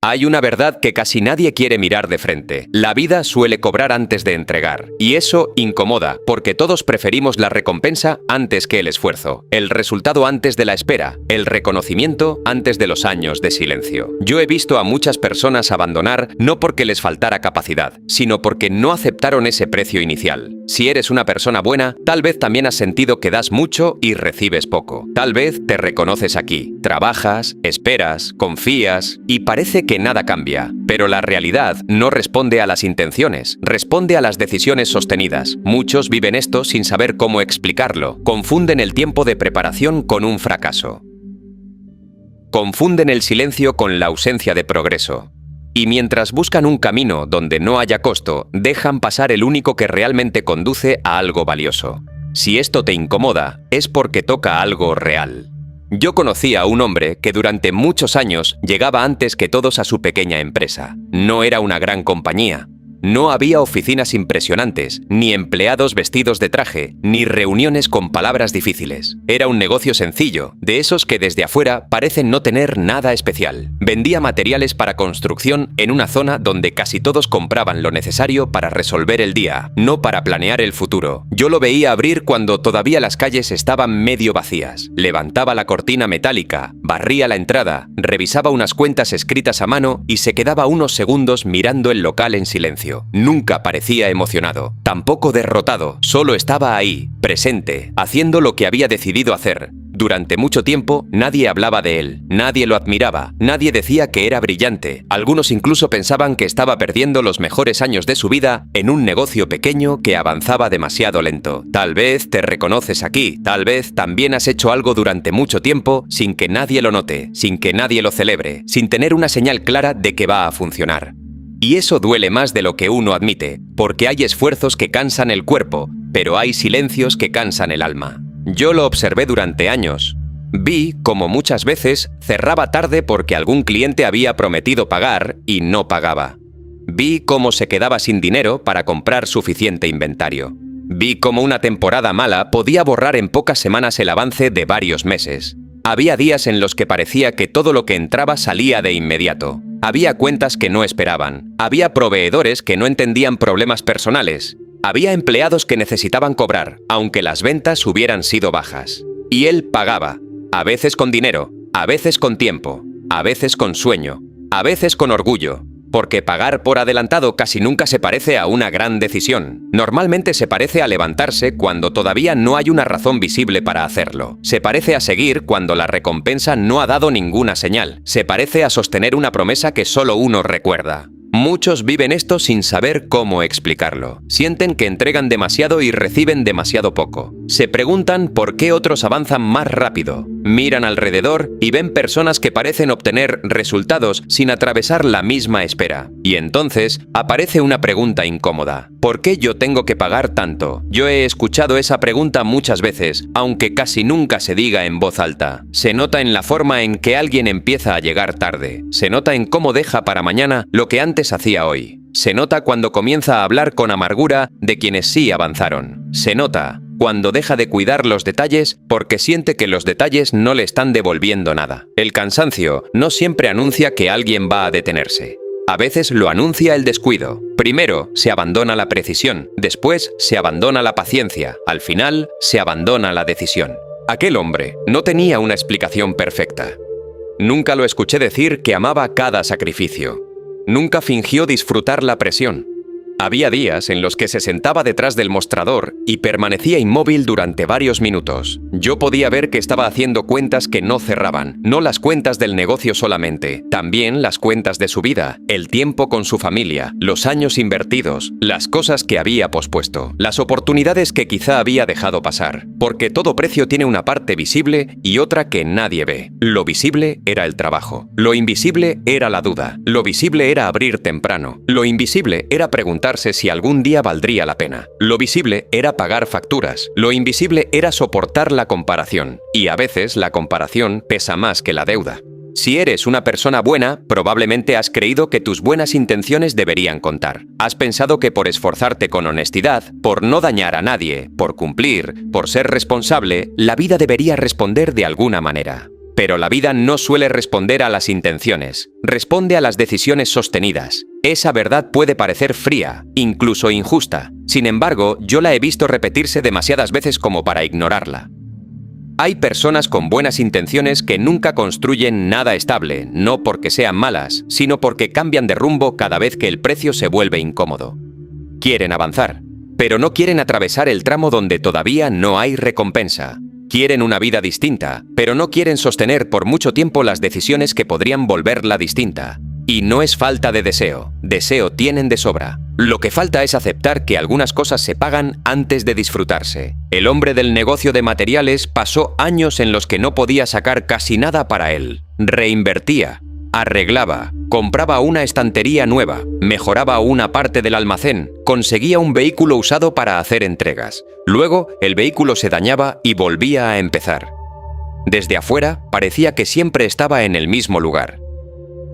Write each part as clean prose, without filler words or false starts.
Hay una verdad que casi nadie quiere mirar de frente. La vida suele cobrar antes de entregar. Y eso incomoda, porque todos preferimos la recompensa antes que el esfuerzo, el resultado antes de la espera, el reconocimiento antes de los años de silencio. Yo he visto a muchas personas abandonar no porque les faltara capacidad, sino porque no aceptaron ese precio inicial. Si eres una persona buena, tal vez también has sentido que das mucho y recibes poco. Tal vez te reconoces aquí. Trabajas, esperas, confías y parece que nada cambia. Pero la realidad no responde a las intenciones, responde a las decisiones sostenidas. Muchos viven esto sin saber cómo explicarlo. Confunden el tiempo de preparación con un fracaso. Confunden el silencio con la ausencia de progreso. Y mientras buscan un camino donde no haya costo, dejan pasar el único que realmente conduce a algo valioso. Si esto te incomoda, es porque toca algo real. Yo conocí a un hombre que durante muchos años llegaba antes que todos a su pequeña empresa. No era una gran compañía. No había oficinas impresionantes, ni empleados vestidos de traje, ni reuniones con palabras difíciles. Era un negocio sencillo, de esos que desde afuera parecen no tener nada especial. Vendía materiales para construcción en una zona donde casi todos compraban lo necesario para resolver el día, no para planear el futuro. Yo lo veía abrir cuando todavía las calles estaban medio vacías. Levantaba la cortina metálica, barría la entrada, revisaba unas cuentas escritas a mano y se quedaba unos segundos mirando el local en silencio. Nunca parecía emocionado, tampoco derrotado, solo estaba ahí, presente, haciendo lo que había decidido hacer. Durante mucho tiempo nadie hablaba de él, nadie lo admiraba, nadie decía que era brillante. Algunos incluso pensaban que estaba perdiendo los mejores años de su vida en un negocio pequeño que avanzaba demasiado lento. Tal vez te reconoces aquí, tal vez también has hecho algo durante mucho tiempo sin que nadie lo note, sin que nadie lo celebre, sin tener una señal clara de que va a funcionar. Y eso duele más de lo que uno admite, porque hay esfuerzos que cansan el cuerpo, pero hay silencios que cansan el alma. Yo lo observé durante años. Vi cómo muchas veces cerraba tarde porque algún cliente había prometido pagar y no pagaba. Vi cómo se quedaba sin dinero para comprar suficiente inventario. Vi cómo una temporada mala podía borrar en pocas semanas el avance de varios meses. Había días en los que parecía que todo lo que entraba salía de inmediato. Había cuentas que no esperaban. Había proveedores que no entendían problemas personales. Había empleados que necesitaban cobrar, aunque las ventas hubieran sido bajas. Y él pagaba, a veces con dinero, a veces con tiempo, a veces con sueño, a veces con orgullo. Porque pagar por adelantado casi nunca se parece a una gran decisión. Normalmente se parece a levantarse cuando todavía no hay una razón visible para hacerlo. Se parece a seguir cuando la recompensa no ha dado ninguna señal. Se parece a sostener una promesa que solo uno recuerda. Muchos viven esto sin saber cómo explicarlo. Sienten que entregan demasiado y reciben demasiado poco. Se preguntan por qué otros avanzan más rápido. Miran alrededor y ven personas que parecen obtener resultados sin atravesar la misma espera. Y entonces aparece una pregunta incómoda. ¿Por qué yo tengo que pagar tanto? Yo he escuchado esa pregunta muchas veces, aunque casi nunca se diga en voz alta. Se nota en la forma en que alguien empieza a llegar tarde. Se nota en cómo deja para mañana lo que antes hacía hoy. Se nota cuando comienza a hablar con amargura de quienes sí avanzaron. Se nota cuando deja de cuidar los detalles porque siente que los detalles no le están devolviendo nada. El cansancio no siempre anuncia que alguien va a detenerse. A veces lo anuncia el descuido. Primero se abandona la precisión, después se abandona la paciencia, al final se abandona la decisión. Aquel hombre no tenía una explicación perfecta. Nunca lo escuché decir que amaba cada sacrificio. Nunca fingió disfrutar la presión. Había días en los que se sentaba detrás del mostrador y permanecía inmóvil durante varios minutos. Yo podía ver que estaba haciendo cuentas que no cerraban, no las cuentas del negocio solamente, también las cuentas de su vida, el tiempo con su familia, los años invertidos, las cosas que había pospuesto, las oportunidades que quizá había dejado pasar, porque todo precio tiene una parte visible y otra que nadie ve. Lo visible era el trabajo, lo invisible era la duda, lo visible era abrir temprano, lo invisible era preguntar si algún día valdría la pena. Lo visible era pagar facturas. Lo invisible era soportar la comparación. Y a veces la comparación pesa más que la deuda. Si eres una persona buena, probablemente has creído que tus buenas intenciones deberían contar. Has pensado que por esforzarte con honestidad, por no dañar a nadie, por cumplir, por ser responsable, la vida debería responder de alguna manera. Pero la vida no suele responder a las intenciones, responde a las decisiones sostenidas. Esa verdad puede parecer fría, incluso injusta. Sin embargo, yo la he visto repetirse demasiadas veces como para ignorarla. Hay personas con buenas intenciones que nunca construyen nada estable, no porque sean malas, sino porque cambian de rumbo cada vez que el precio se vuelve incómodo. Quieren avanzar, pero no quieren atravesar el tramo donde todavía no hay recompensa. Quieren una vida distinta, pero no quieren sostener por mucho tiempo las decisiones que podrían volverla distinta. Y no es falta de deseo, deseo tienen de sobra. Lo que falta es aceptar que algunas cosas se pagan antes de disfrutarse. El hombre del negocio de materiales pasó años en los que no podía sacar casi nada para él. Reinvertía, arreglaba, compraba una estantería nueva, mejoraba una parte del almacén, conseguía un vehículo usado para hacer entregas. Luego, el vehículo se dañaba y volvía a empezar. Desde afuera, parecía que siempre estaba en el mismo lugar.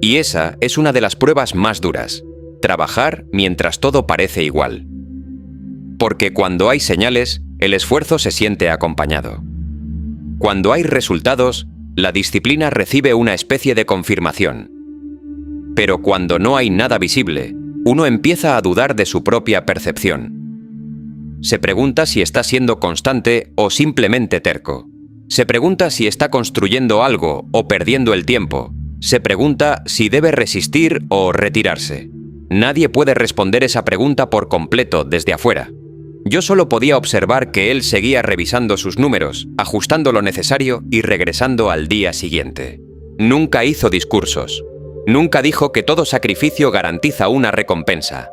Y esa es una de las pruebas más duras. Trabajar mientras todo parece igual. Porque cuando hay señales, el esfuerzo se siente acompañado. Cuando hay resultados, la disciplina recibe una especie de confirmación. Pero cuando no hay nada visible, uno empieza a dudar de su propia percepción. Se pregunta si está siendo constante o simplemente terco. Se pregunta si está construyendo algo o perdiendo el tiempo. Se pregunta si debe resistir o retirarse. Nadie puede responder esa pregunta por completo desde afuera. Yo solo podía observar que él seguía revisando sus números, ajustando lo necesario y regresando al día siguiente. Nunca hizo discursos. Nunca dijo que todo sacrificio garantiza una recompensa.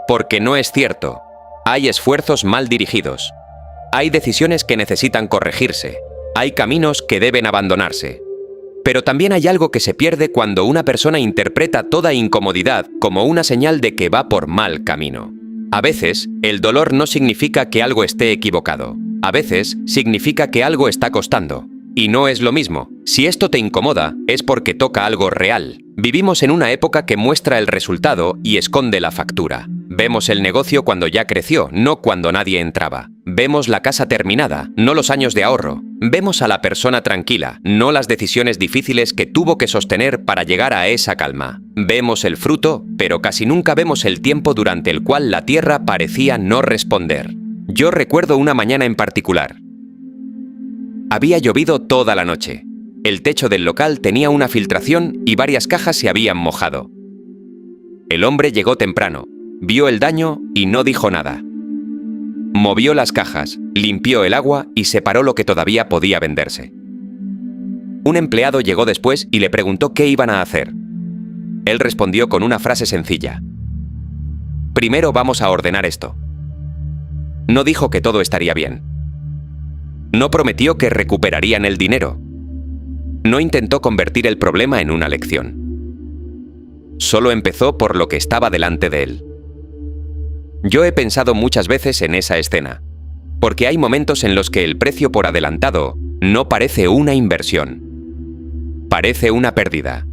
Porque no es cierto. Hay esfuerzos mal dirigidos. Hay decisiones que necesitan corregirse. Hay caminos que deben abandonarse. Pero también hay algo que se pierde cuando una persona interpreta toda incomodidad como una señal de que va por mal camino. A veces, el dolor no significa que algo esté equivocado. A veces, significa que algo está costando. Y no es lo mismo. Si esto te incomoda, es porque toca algo real. Vivimos en una época que muestra el resultado y esconde la factura. Vemos el negocio cuando ya creció, no cuando nadie entraba. Vemos la casa terminada, no los años de ahorro. Vemos a la persona tranquila, no las decisiones difíciles que tuvo que sostener para llegar a esa calma. Vemos el fruto, pero casi nunca vemos el tiempo durante el cual la tierra parecía no responder. Yo recuerdo una mañana en particular. Había llovido toda la noche. El techo del local tenía una filtración y varias cajas se habían mojado. El hombre llegó temprano, vio el daño y no dijo nada. Movió las cajas, limpió el agua y separó lo que todavía podía venderse. Un empleado llegó después y le preguntó qué iban a hacer. Él respondió con una frase sencilla. Primero vamos a ordenar esto. No dijo que todo estaría bien. No prometió que recuperarían el dinero. No intentó convertir el problema en una lección. Solo empezó por lo que estaba delante de él. Yo he pensado muchas veces en esa escena, porque hay momentos en los que el precio por adelantado no parece una inversión. Parece una pérdida.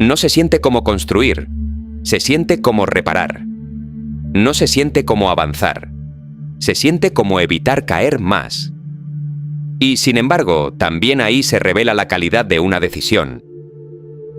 No se siente como construir, se siente como reparar. No se siente como avanzar, se siente como evitar caer más. Y sin embargo, también ahí se revela la calidad de una decisión.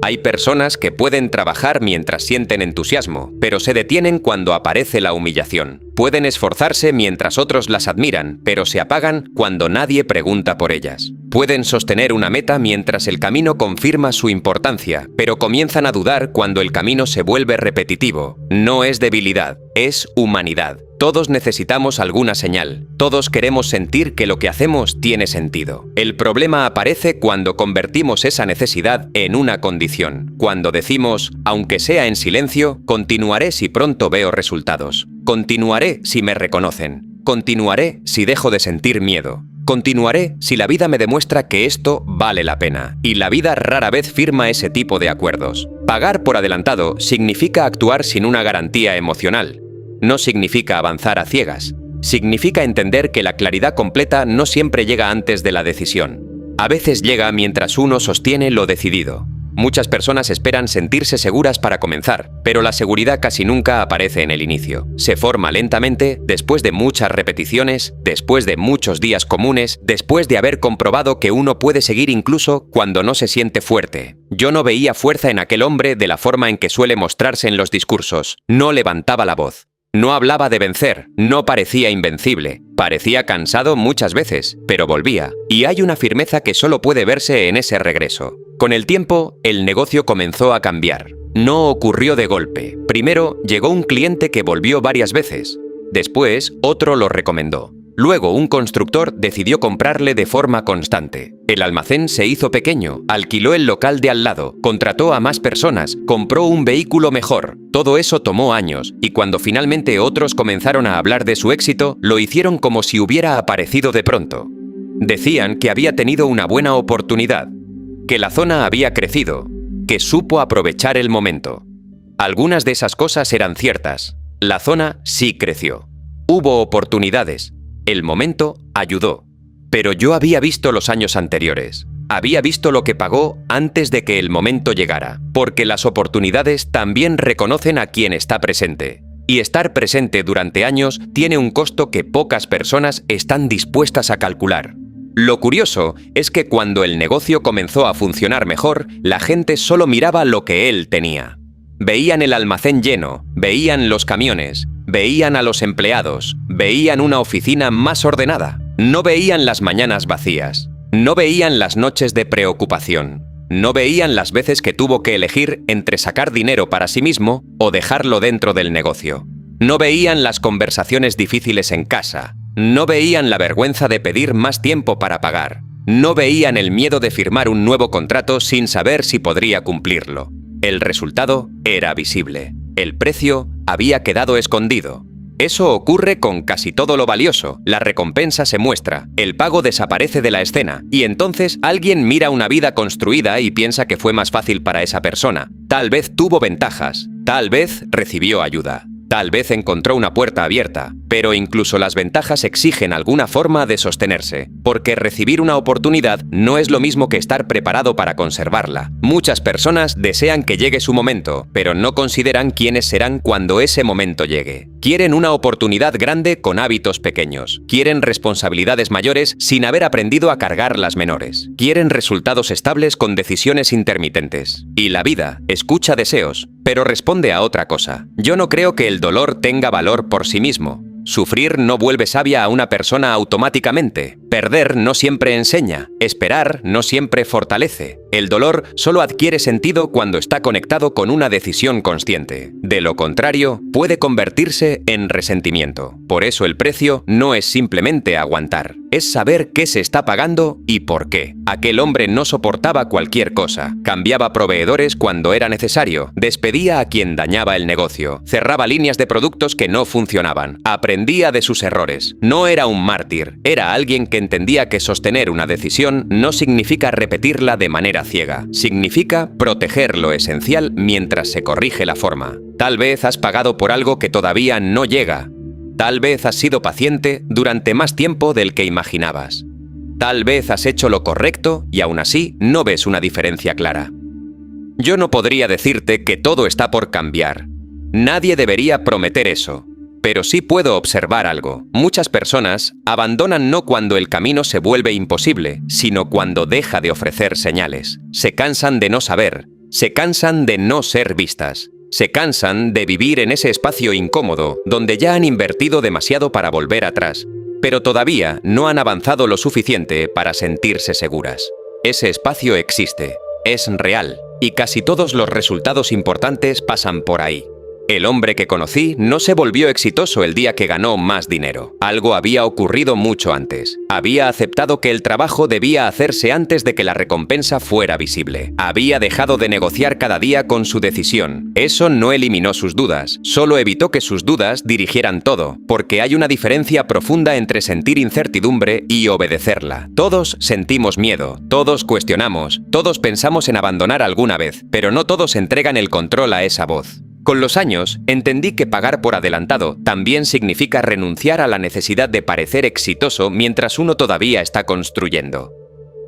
Hay personas que pueden trabajar mientras sienten entusiasmo, pero se detienen cuando aparece la humillación. Pueden esforzarse mientras otros las admiran, pero se apagan cuando nadie pregunta por ellas. Pueden sostener una meta mientras el camino confirma su importancia, pero comienzan a dudar cuando el camino se vuelve repetitivo. No es debilidad, es humanidad. Todos necesitamos alguna señal. Todos queremos sentir que lo que hacemos tiene sentido. El problema aparece cuando convertimos esa necesidad en una condición. Cuando decimos, aunque sea en silencio, continuaré si pronto veo resultados. Continuaré si me reconocen. Continuaré si dejo de sentir miedo. Continuaré si la vida me demuestra que esto vale la pena. Y la vida rara vez firma ese tipo de acuerdos. Pagar por adelantado significa actuar sin una garantía emocional. No significa avanzar a ciegas. Significa entender que la claridad completa no siempre llega antes de la decisión. A veces llega mientras uno sostiene lo decidido. Muchas personas esperan sentirse seguras para comenzar, pero la seguridad casi nunca aparece en el inicio. Se forma lentamente, después de muchas repeticiones, después de muchos días comunes, después de haber comprobado que uno puede seguir incluso cuando no se siente fuerte. Yo no veía fuerza en aquel hombre de la forma en que suele mostrarse en los discursos. No levantaba la voz. No hablaba de vencer, no parecía invencible. Parecía cansado muchas veces, pero volvía. Y hay una firmeza que solo puede verse en ese regreso. Con el tiempo, el negocio comenzó a cambiar. No ocurrió de golpe. Primero, llegó un cliente que volvió varias veces. Después, otro lo recomendó. Luego, un constructor decidió comprarle de forma constante. El almacén se hizo pequeño, alquiló el local de al lado, contrató a más personas, compró un vehículo mejor. Todo eso tomó años, y cuando finalmente otros comenzaron a hablar de su éxito, lo hicieron como si hubiera aparecido de pronto. Decían que había tenido una buena oportunidad, que la zona había crecido, que supo aprovechar el momento. Algunas de esas cosas eran ciertas. La zona sí creció. Hubo oportunidades. El momento ayudó. Pero yo había visto los años anteriores. Había visto lo que pagó antes de que el momento llegara. Porque las oportunidades también reconocen a quien está presente. Y estar presente durante años tiene un costo que pocas personas están dispuestas a calcular. Lo curioso es que cuando el negocio comenzó a funcionar mejor, la gente solo miraba lo que él tenía. Veían el almacén lleno, veían los camiones, veían a los empleados, veían una oficina más ordenada. No veían las mañanas vacías, no veían las noches de preocupación, no veían las veces que tuvo que elegir entre sacar dinero para sí mismo o dejarlo dentro del negocio. No veían las conversaciones difíciles en casa, no veían la vergüenza de pedir más tiempo para pagar, no veían el miedo de firmar un nuevo contrato sin saber si podría cumplirlo. El resultado era visible. El precio había quedado escondido. Eso ocurre con casi todo lo valioso. La recompensa se muestra, el pago desaparece de la escena, y entonces alguien mira una vida construida y piensa que fue más fácil para esa persona. Tal vez tuvo ventajas, tal vez recibió ayuda, tal vez encontró una puerta abierta, pero incluso las ventajas exigen alguna forma de sostenerse, porque recibir una oportunidad no es lo mismo que estar preparado para conservarla. Muchas personas desean que llegue su momento, pero no consideran quiénes serán cuando ese momento llegue. Quieren una oportunidad grande con hábitos pequeños. Quieren responsabilidades mayores sin haber aprendido a cargar las menores. Quieren resultados estables con decisiones intermitentes. Y la vida escucha deseos, pero responde a otra cosa. Yo no creo que el dolor tenga valor por sí mismo. Sufrir no vuelve sabia a una persona automáticamente. Perder no siempre enseña. Esperar no siempre fortalece. El dolor solo adquiere sentido cuando está conectado con una decisión consciente. De lo contrario, puede convertirse en resentimiento. Por eso el precio no es simplemente aguantar. Es saber qué se está pagando y por qué. Aquel hombre no soportaba cualquier cosa. Cambiaba proveedores cuando era necesario. Despedía a quien dañaba el negocio. Cerraba líneas de productos que no funcionaban. Aprendía de sus errores. No era un mártir. Era alguien que entendía que sostener una decisión no significa repetirla de manera ciega. Significa proteger lo esencial mientras se corrige la forma. Tal vez has pagado por algo que todavía no llega. Tal vez has sido paciente durante más tiempo del que imaginabas. Tal vez has hecho lo correcto y aún así no ves una diferencia clara. Yo no podría decirte que todo está por cambiar. Nadie debería prometer eso. Pero sí puedo observar algo. Muchas personas abandonan no cuando el camino se vuelve imposible, sino cuando deja de ofrecer señales. Se cansan de no saber, se cansan de no ser vistas, se cansan de vivir en ese espacio incómodo donde ya han invertido demasiado para volver atrás, pero todavía no han avanzado lo suficiente para sentirse seguras. Ese espacio existe, es real, y casi todos los resultados importantes pasan por ahí. El hombre que conocí no se volvió exitoso el día que ganó más dinero. Algo había ocurrido mucho antes. Había aceptado que el trabajo debía hacerse antes de que la recompensa fuera visible. Había dejado de negociar cada día con su decisión. Eso no eliminó sus dudas, solo evitó que sus dudas dirigieran todo, porque hay una diferencia profunda entre sentir incertidumbre y obedecerla. Todos sentimos miedo, todos cuestionamos, todos pensamos en abandonar alguna vez, pero no todos entregan el control a esa voz. Con los años, entendí que pagar por adelantado también significa renunciar a la necesidad de parecer exitoso mientras uno todavía está construyendo.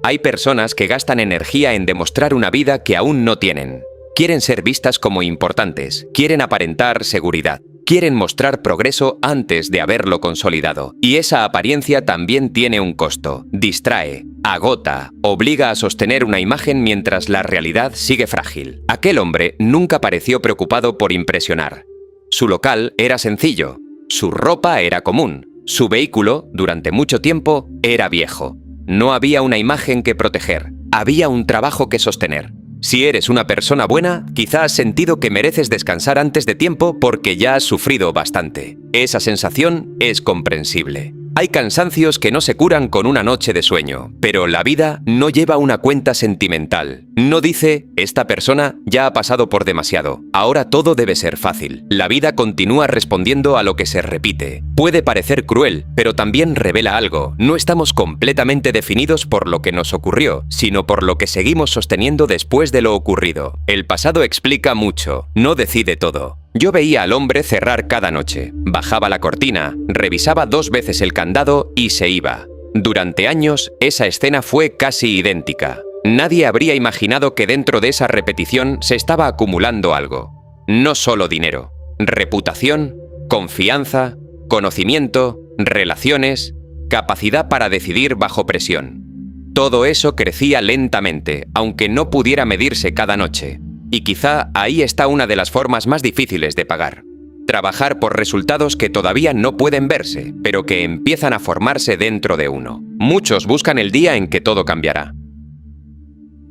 Hay personas que gastan energía en demostrar una vida que aún no tienen. Quieren ser vistas como importantes, quieren aparentar seguridad, quieren mostrar progreso antes de haberlo consolidado. Y esa apariencia también tiene un costo. Distrae, agota, obliga a sostener una imagen mientras la realidad sigue frágil. Aquel hombre nunca pareció preocupado por impresionar. Su local era sencillo, su ropa era común, su vehículo, durante mucho tiempo, era viejo. No había una imagen que proteger, había un trabajo que sostener. Si eres una persona buena, quizá has sentido que mereces descansar antes de tiempo porque ya has sufrido bastante. Esa sensación es comprensible. Hay cansancios que no se curan con una noche de sueño, pero la vida no lleva una cuenta sentimental. No dice, esta persona ya ha pasado por demasiado, ahora todo debe ser fácil. La vida continúa respondiendo a lo que se repite. Puede parecer cruel, pero también revela algo. No estamos completamente definidos por lo que nos ocurrió, sino por lo que seguimos sosteniendo después de lo ocurrido. El pasado explica mucho, no decide todo. Yo veía al hombre cerrar cada noche, bajaba la cortina, revisaba 2 veces el candado y se iba. Durante años, esa escena fue casi idéntica. Nadie habría imaginado que dentro de esa repetición se estaba acumulando algo. No solo dinero, reputación, confianza, conocimiento, relaciones, capacidad para decidir bajo presión. Todo eso crecía lentamente, aunque no pudiera medirse cada noche. Y quizá ahí está una de las formas más difíciles de pagar. Trabajar por resultados que todavía no pueden verse, pero que empiezan a formarse dentro de uno. Muchos buscan el día en que todo cambiará.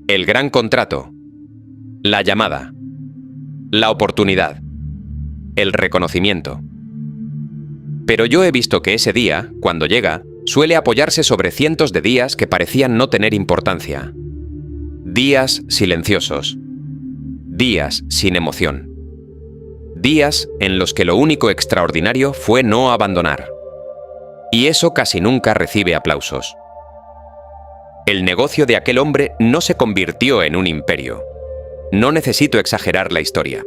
El gran contrato. La llamada. La oportunidad. El reconocimiento. Pero yo he visto que ese día, cuando llega, suele apoyarse sobre cientos de días que parecían no tener importancia. Días silenciosos. Días sin emoción. Días en los que lo único extraordinario fue no abandonar. Y eso casi nunca recibe aplausos. El negocio de aquel hombre no se convirtió en un imperio. No necesito exagerar la historia.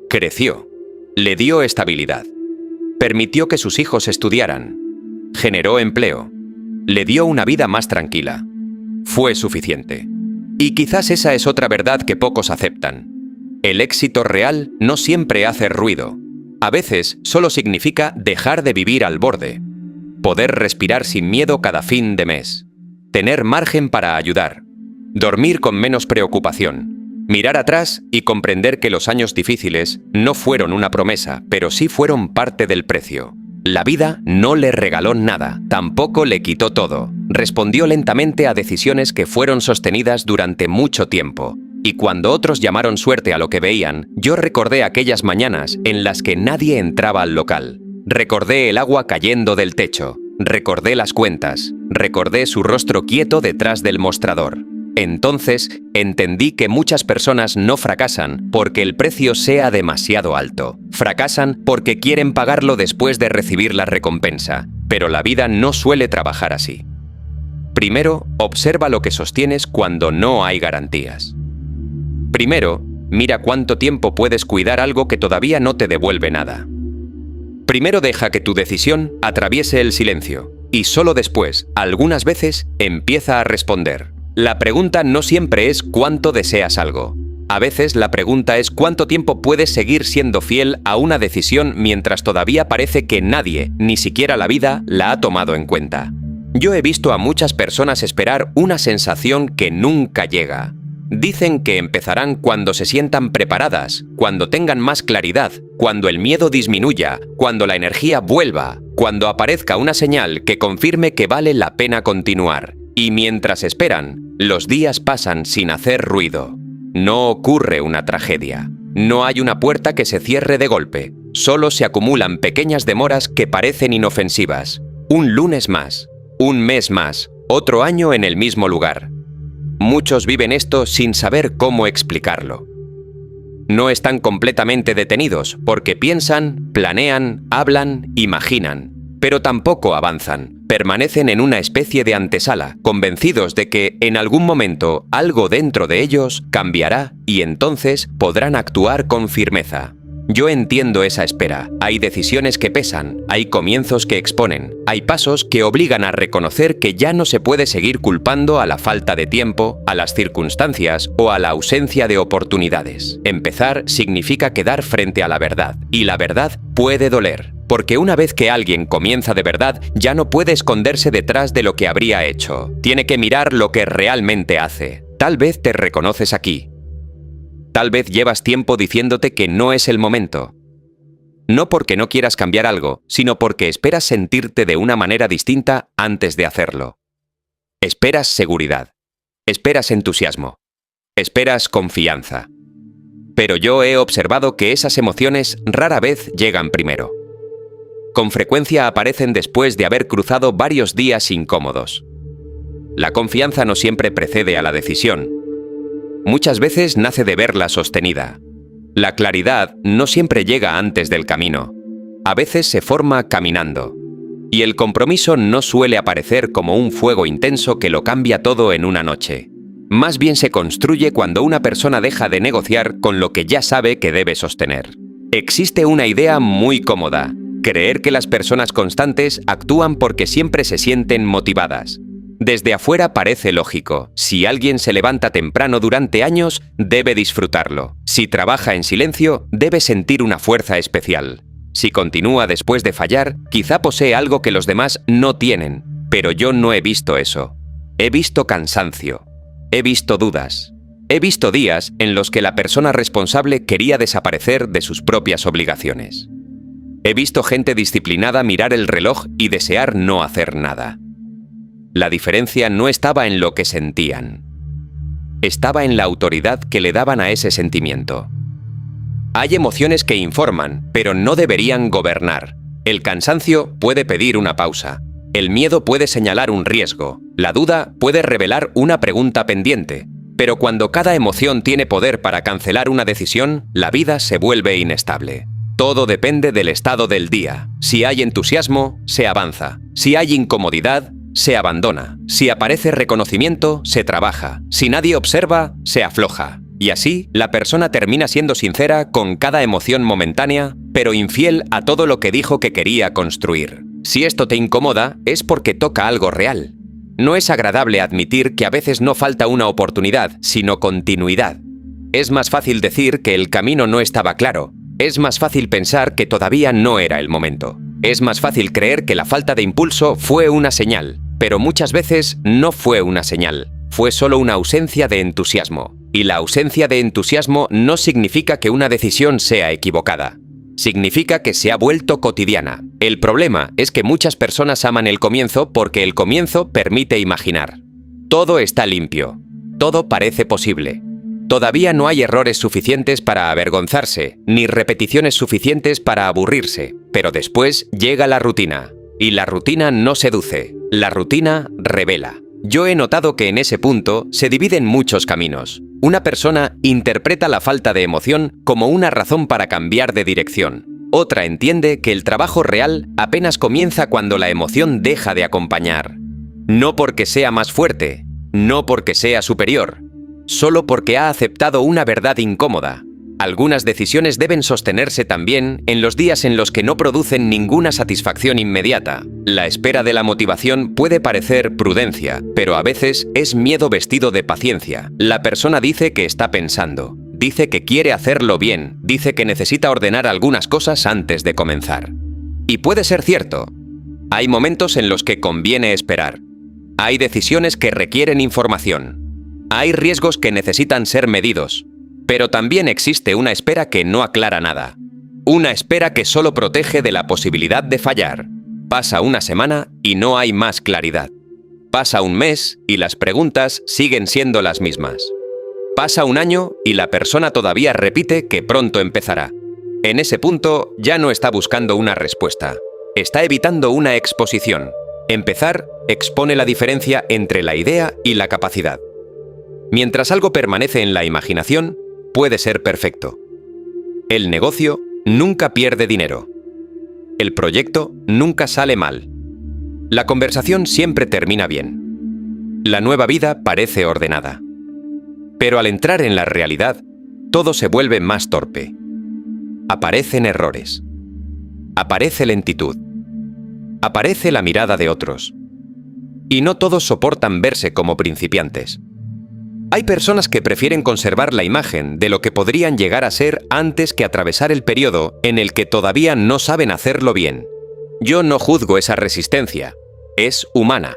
Creció. Le dio estabilidad. Permitió que sus hijos estudiaran. Generó empleo. Le dio una vida más tranquila. Fue suficiente. Y quizás esa es otra verdad que pocos aceptan. El éxito real no siempre hace ruido. A veces solo significa dejar de vivir al borde. Poder respirar sin miedo cada fin de mes. Tener margen para ayudar. Dormir con menos preocupación. Mirar atrás y comprender que los años difíciles no fueron una promesa, pero sí fueron parte del precio. La vida no le regaló nada, tampoco le quitó todo. Respondió lentamente a decisiones que fueron sostenidas durante mucho tiempo. Y cuando otros llamaron suerte a lo que veían, yo recordé aquellas mañanas en las que nadie entraba al local. Recordé el agua cayendo del techo. Recordé las cuentas. Recordé su rostro quieto detrás del mostrador. Entonces, entendí que muchas personas no fracasan porque el precio sea demasiado alto. Fracasan porque quieren pagarlo después de recibir la recompensa. Pero la vida no suele trabajar así. Primero, observa lo que sostienes cuando no hay garantías. Primero, mira cuánto tiempo puedes cuidar algo que todavía no te devuelve nada. Primero deja que tu decisión atraviese el silencio y solo después, algunas veces, empieza a responder. La pregunta no siempre es cuánto deseas algo. A veces la pregunta es cuánto tiempo puedes seguir siendo fiel a una decisión mientras todavía parece que nadie, ni siquiera la vida, la ha tomado en cuenta. Yo he visto a muchas personas esperar una sensación que nunca llega. Dicen que empezarán cuando se sientan preparadas, cuando tengan más claridad, cuando el miedo disminuya, cuando la energía vuelva, cuando aparezca una señal que confirme que vale la pena continuar. Y mientras esperan, los días pasan sin hacer ruido. No ocurre una tragedia. No hay una puerta que se cierre de golpe. Solo se acumulan pequeñas demoras que parecen inofensivas. Un lunes más, un mes más, otro año en el mismo lugar. Muchos viven esto sin saber cómo explicarlo. No están completamente detenidos porque piensan, planean, hablan, imaginan, pero tampoco avanzan. Permanecen en una especie de antesala, convencidos de que en algún momento algo dentro de ellos cambiará y entonces podrán actuar con firmeza. Yo entiendo esa espera. Hay decisiones que pesan, hay comienzos que exponen, hay pasos que obligan a reconocer que ya no se puede seguir culpando a la falta de tiempo, a las circunstancias o a la ausencia de oportunidades. Empezar significa quedar frente a la verdad, y la verdad puede doler. Porque una vez que alguien comienza de verdad, ya no puede esconderse detrás de lo que habría hecho. Tiene que mirar lo que realmente hace. Tal vez te reconoces aquí. Tal vez llevas tiempo diciéndote que no es el momento. No porque no quieras cambiar algo, sino porque esperas sentirte de una manera distinta antes de hacerlo. Esperas seguridad. Esperas entusiasmo. Esperas confianza. Pero yo he observado que esas emociones rara vez llegan primero. Con frecuencia aparecen después de haber cruzado varios días incómodos. La confianza no siempre precede a la decisión. Muchas veces nace de verla sostenida. La claridad no siempre llega antes del camino. A veces se forma caminando. Y el compromiso no suele aparecer como un fuego intenso que lo cambia todo en una noche. Más bien se construye cuando una persona deja de negociar con lo que ya sabe que debe sostener. Existe una idea muy cómoda: creer que las personas constantes actúan porque siempre se sienten motivadas. Desde afuera parece lógico. Si alguien se levanta temprano durante años, debe disfrutarlo. Si trabaja en silencio, debe sentir una fuerza especial. Si continúa después de fallar, quizá posee algo que los demás no tienen. Pero yo no he visto eso. He visto cansancio. He visto dudas. He visto días en los que la persona responsable quería desaparecer de sus propias obligaciones. He visto gente disciplinada mirar el reloj y desear no hacer nada. La diferencia no estaba en lo que sentían. Estaba en la autoridad que le daban a ese sentimiento. Hay emociones que informan, pero no deberían gobernar. El cansancio puede pedir una pausa. El miedo puede señalar un riesgo. La duda puede revelar una pregunta pendiente. Pero cuando cada emoción tiene poder para cancelar una decisión, la vida se vuelve inestable. Todo depende del estado del día. Si hay entusiasmo, se avanza. Si hay incomodidad, se abandona. Si aparece reconocimiento, se trabaja. Si nadie observa, se afloja. Y así, la persona termina siendo sincera con cada emoción momentánea, pero infiel a todo lo que dijo que quería construir. Si esto te incomoda, es porque toca algo real. No es agradable admitir que a veces no falta una oportunidad, sino continuidad. Es más fácil decir que el camino no estaba claro. Es más fácil pensar que todavía no era el momento. Es más fácil creer que la falta de impulso fue una señal, pero muchas veces no fue una señal, fue solo una ausencia de entusiasmo. Y la ausencia de entusiasmo no significa que una decisión sea equivocada. Significa que se ha vuelto cotidiana. El problema es que muchas personas aman el comienzo porque el comienzo permite imaginar. Todo está limpio. Todo parece posible. Todavía no hay errores suficientes para avergonzarse, ni repeticiones suficientes para aburrirse, pero después llega la rutina. Y la rutina no seduce, la rutina revela. Yo he notado que en ese punto se dividen muchos caminos. Una persona interpreta la falta de emoción como una razón para cambiar de dirección. Otra entiende que el trabajo real apenas comienza cuando la emoción deja de acompañar. No porque sea más fuerte, no porque sea superior, solo porque ha aceptado una verdad incómoda. Algunas decisiones deben sostenerse también en los días en los que no producen ninguna satisfacción inmediata. La espera de la motivación puede parecer prudencia, pero a veces es miedo vestido de paciencia. La persona dice que está pensando, dice que quiere hacerlo bien, dice que necesita ordenar algunas cosas antes de comenzar. Y puede ser cierto. Hay momentos en los que conviene esperar. Hay decisiones que requieren información. Hay riesgos que necesitan ser medidos, pero también existe una espera que no aclara nada. Una espera que solo protege de la posibilidad de fallar. Pasa una semana y no hay más claridad. Pasa un mes y las preguntas siguen siendo las mismas. Pasa un año y la persona todavía repite que pronto empezará. En ese punto ya no está buscando una respuesta. Está evitando una exposición. Empezar expone la diferencia entre la idea y la capacidad. Mientras algo permanece en la imaginación, puede ser perfecto. El negocio nunca pierde dinero. El proyecto nunca sale mal. La conversación siempre termina bien. La nueva vida parece ordenada. Pero al entrar en la realidad, todo se vuelve más torpe. aparecen errores. Aparece lentitud. Aparece la mirada de otros. Y no todos soportan verse como principiantes. Hay personas que prefieren conservar la imagen de lo que podrían llegar a ser antes que atravesar el periodo en el que todavía no saben hacerlo bien. Yo no juzgo esa resistencia. Es humana.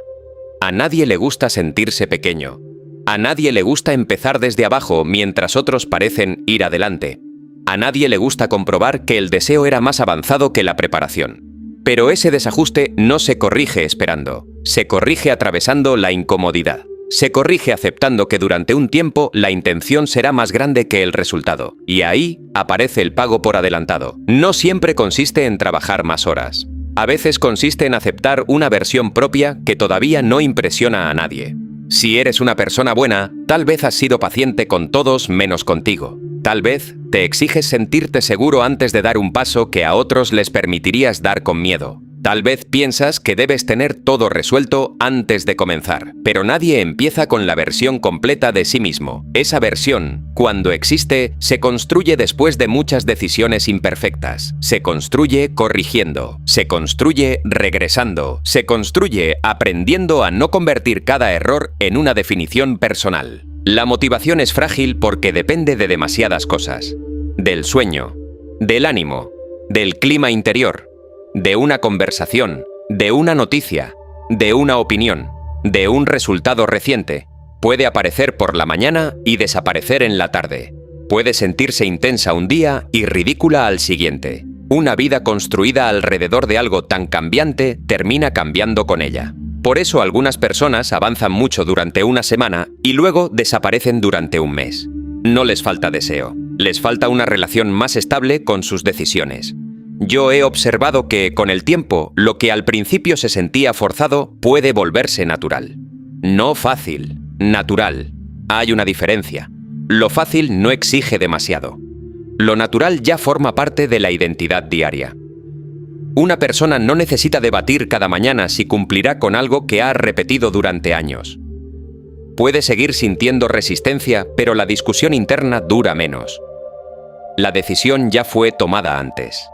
A nadie le gusta sentirse pequeño. A nadie le gusta empezar desde abajo mientras otros parecen ir adelante. A nadie le gusta comprobar que el deseo era más avanzado que la preparación. Pero ese desajuste no se corrige esperando. Se corrige atravesando la incomodidad. Se corrige aceptando que durante un tiempo la intención será más grande que el resultado. Y ahí aparece el pago por adelantado. No siempre consiste en trabajar más horas. A veces consiste en aceptar una versión propia que todavía no impresiona a nadie. Si eres una persona buena, tal vez has sido paciente con todos menos contigo. Tal vez te exiges sentirte seguro antes de dar un paso que a otros les permitirías dar con miedo. Tal vez piensas que debes tener todo resuelto antes de comenzar, pero nadie empieza con la versión completa de sí mismo. Esa versión, cuando existe, se construye después de muchas decisiones imperfectas. Se construye corrigiendo, se construye regresando, se construye aprendiendo a no convertir cada error en una definición personal. La motivación es frágil porque depende de demasiadas cosas. Del sueño, del ánimo, del clima interior, de una conversación, de una noticia, de una opinión, de un resultado reciente. Puede aparecer por la mañana y desaparecer en la tarde. Puede sentirse intensa un día y ridícula al siguiente. Una vida construida alrededor de algo tan cambiante termina cambiando con ella. Por eso algunas personas avanzan mucho durante una semana y luego desaparecen durante un mes. No les falta deseo, les falta una relación más estable con sus decisiones. Yo he observado que, con el tiempo, lo que al principio se sentía forzado puede volverse natural. No fácil, natural. Hay una diferencia. Lo fácil no exige demasiado. Lo natural ya forma parte de la identidad diaria. Una persona no necesita debatir cada mañana si cumplirá con algo que ha repetido durante años. Puede seguir sintiendo resistencia, pero la discusión interna dura menos. La decisión ya fue tomada antes.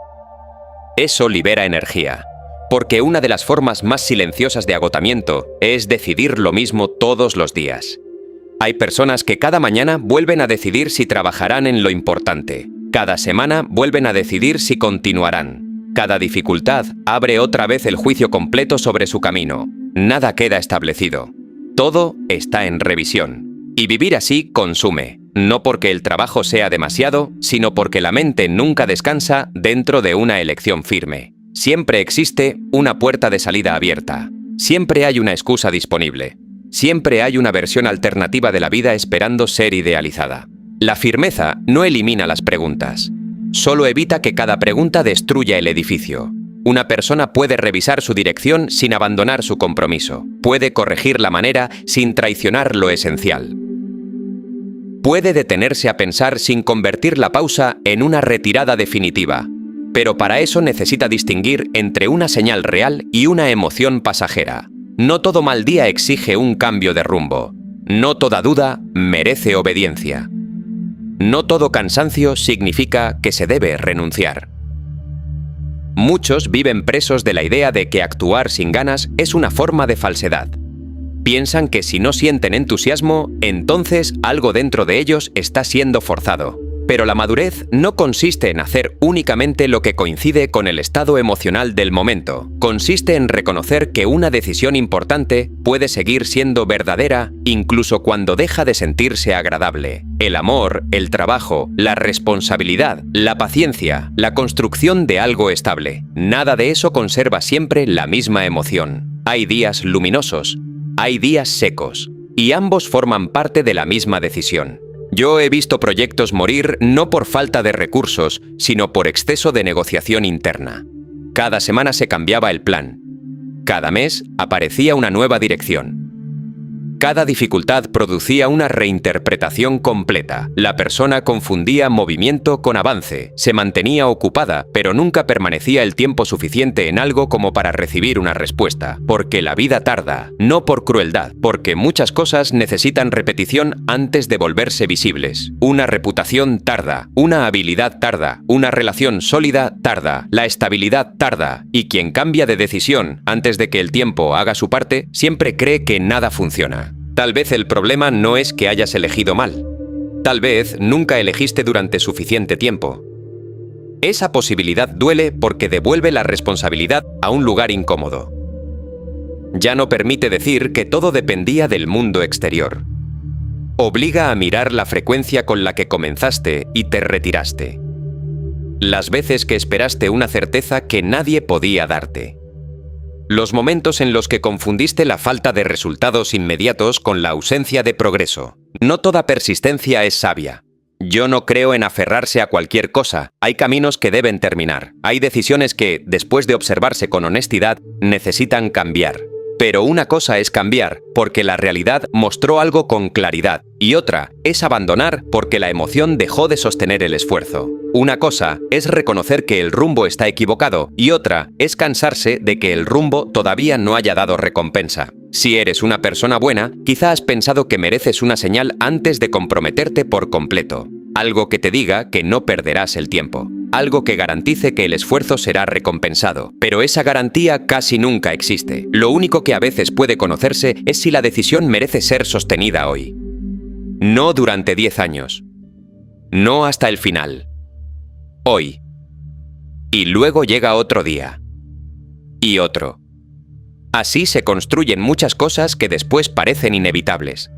Eso libera energía, porque una de las formas más silenciosas de agotamiento es decidir lo mismo todos los días. Hay personas que cada mañana vuelven a decidir si trabajarán en lo importante. Cada semana vuelven a decidir si continuarán. Cada dificultad abre otra vez el juicio completo sobre su camino. Nada queda establecido. Todo está en revisión. Y vivir así consume. No porque el trabajo sea demasiado, sino porque la mente nunca descansa dentro de una elección firme. Siempre existe una puerta de salida abierta. Siempre hay una excusa disponible. Siempre hay una versión alternativa de la vida esperando ser idealizada. La firmeza no elimina las preguntas. Solo evita que cada pregunta destruya el edificio. Una persona puede revisar su dirección sin abandonar su compromiso. Puede corregir la manera sin traicionar lo esencial. Puede detenerse a pensar sin convertir la pausa en una retirada definitiva, pero para eso necesita distinguir entre una señal real y una emoción pasajera. No todo mal día exige un cambio de rumbo. No toda duda merece obediencia. No todo cansancio significa que se debe renunciar. Muchos viven presos de la idea de que actuar sin ganas es una forma de falsedad. Piensan que si no sienten entusiasmo, entonces algo dentro de ellos está siendo forzado. Pero la madurez no consiste en hacer únicamente lo que coincide con el estado emocional del momento. Consiste en reconocer que una decisión importante puede seguir siendo verdadera incluso cuando deja de sentirse agradable. El amor, el trabajo, la responsabilidad, la paciencia, la construcción de algo estable. Nada de eso conserva siempre la misma emoción. Hay días luminosos. Hay días secos, y ambos forman parte de la misma decisión. Yo he visto proyectos morir no por falta de recursos, sino por exceso de negociación interna. Cada semana se cambiaba el plan. Cada mes aparecía una nueva dirección. Cada dificultad producía una reinterpretación completa. La persona confundía movimiento con avance, se mantenía ocupada, pero nunca permanecía el tiempo suficiente en algo como para recibir una respuesta. Porque la vida tarda, no por crueldad, porque muchas cosas necesitan repetición antes de volverse visibles. Una reputación tarda, una habilidad tarda, una relación sólida tarda, la estabilidad tarda, y quien cambia de decisión antes de que el tiempo haga su parte, siempre cree que nada funciona. Tal vez el problema no es que hayas elegido mal. Tal vez nunca elegiste durante suficiente tiempo. Esa posibilidad duele porque devuelve la responsabilidad a un lugar incómodo. Ya no permite decir que todo dependía del mundo exterior. Obliga a mirar la frecuencia con la que comenzaste y te retiraste. Las veces que esperaste una certeza que nadie podía darte. Los momentos en los que confundiste la falta de resultados inmediatos con la ausencia de progreso. No toda persistencia es sabia. Yo no creo en aferrarse a cualquier cosa. Hay caminos que deben terminar. Hay decisiones que, después de observarse con honestidad, necesitan cambiar. Pero una cosa es cambiar porque la realidad mostró algo con claridad, y otra es abandonar porque la emoción dejó de sostener el esfuerzo. Una cosa es reconocer que el rumbo está equivocado, y otra es cansarse de que el rumbo todavía no haya dado recompensa. Si eres una persona buena, quizá has pensado que mereces una señal antes de comprometerte por completo. Algo que te diga que no perderás el tiempo. Algo que garantice que el esfuerzo será recompensado. Pero esa garantía casi nunca existe. Lo único que a veces puede conocerse es si la decisión merece ser sostenida hoy. No durante 10 años. No hasta el final. Hoy. Y luego llega otro día. Y otro. Así se construyen muchas cosas que después parecen inevitables.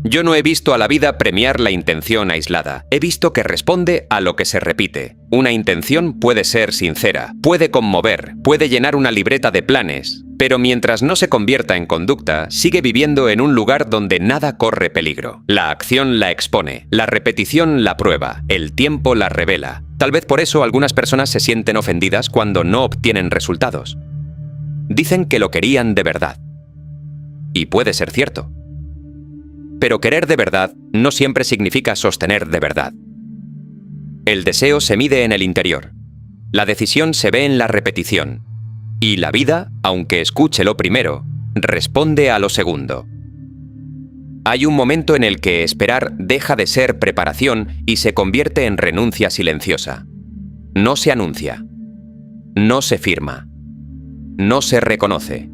Yo no he visto a la vida premiar la intención aislada. He visto que responde a lo que se repite. Una intención puede ser sincera, puede conmover, puede llenar una libreta de planes, pero mientras no se convierta en conducta, sigue viviendo en un lugar donde nada corre peligro. La acción la expone, la repetición la prueba, el tiempo la revela. Tal vez por eso algunas personas se sienten ofendidas cuando no obtienen resultados. Dicen que lo querían de verdad. Y puede ser cierto. Pero querer de verdad no siempre significa sostener de verdad. El deseo se mide en el interior. La decisión se ve en la repetición. Y la vida, aunque escuche lo primero, responde a lo segundo. Hay un momento en el que esperar deja de ser preparación y se convierte en renuncia silenciosa. No se anuncia. No se firma. No se reconoce.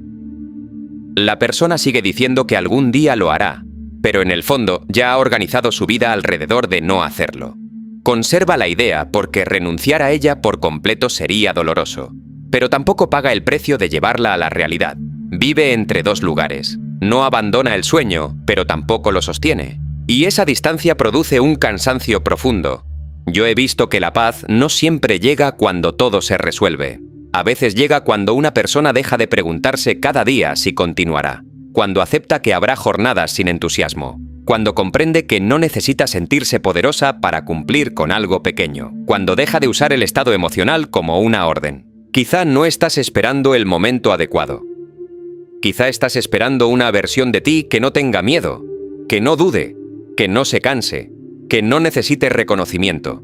La persona sigue diciendo que algún día lo hará, pero en el fondo ya ha organizado su vida alrededor de no hacerlo. Conserva la idea porque renunciar a ella por completo sería doloroso, pero tampoco paga el precio de llevarla a la realidad. Vive entre dos lugares. No abandona el sueño, pero tampoco lo sostiene. Y esa distancia produce un cansancio profundo. Yo he visto que la paz no siempre llega cuando todo se resuelve. A veces llega cuando una persona deja de preguntarse cada día si continuará. Cuando acepta que habrá jornadas sin entusiasmo, cuando comprende que no necesita sentirse poderosa para cumplir con algo pequeño, cuando deja de usar el estado emocional como una orden. Quizá no estás esperando el momento adecuado. Quizá estás esperando una versión de ti que no tenga miedo, que no dude, que no se canse, que no necesite reconocimiento.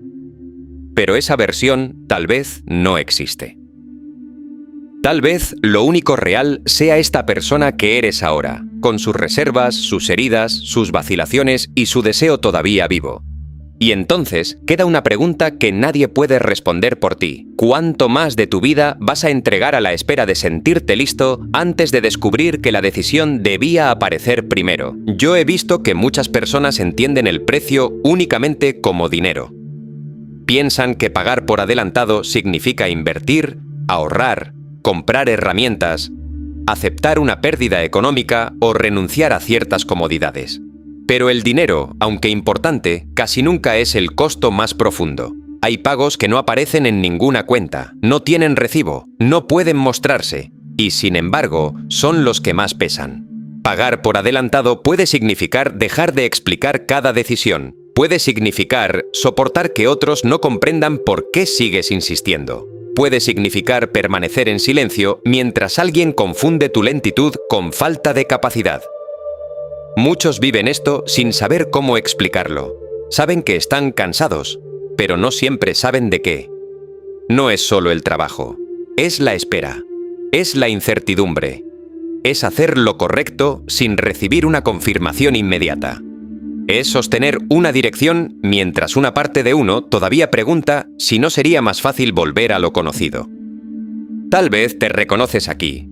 Pero esa versión tal vez no existe. Tal vez lo único real sea esta persona que eres ahora, con sus reservas, sus heridas, sus vacilaciones y su deseo todavía vivo. Y entonces queda una pregunta que nadie puede responder por ti. ¿Cuánto más de tu vida vas a entregar a la espera de sentirte listo antes de descubrir que la decisión debía aparecer primero? Yo he visto que muchas personas entienden el precio únicamente como dinero. Piensan que pagar por adelantado significa invertir, ahorrar, comprar herramientas, aceptar una pérdida económica o renunciar a ciertas comodidades. Pero el dinero, aunque importante, casi nunca es el costo más profundo. Hay pagos que no aparecen en ninguna cuenta, no tienen recibo, no pueden mostrarse, y sin embargo, son los que más pesan. Pagar por adelantado puede significar dejar de explicar cada decisión. Puede significar soportar que otros no comprendan por qué sigues insistiendo. Puede significar permanecer en silencio mientras alguien confunde tu lentitud con falta de capacidad. Muchos viven esto sin saber cómo explicarlo. Saben que están cansados, pero no siempre saben de qué. No es solo el trabajo, es la espera, es la incertidumbre, es hacer lo correcto sin recibir una confirmación inmediata. Es sostener una dirección mientras una parte de uno todavía pregunta si no sería más fácil volver a lo conocido. Tal vez te reconoces aquí.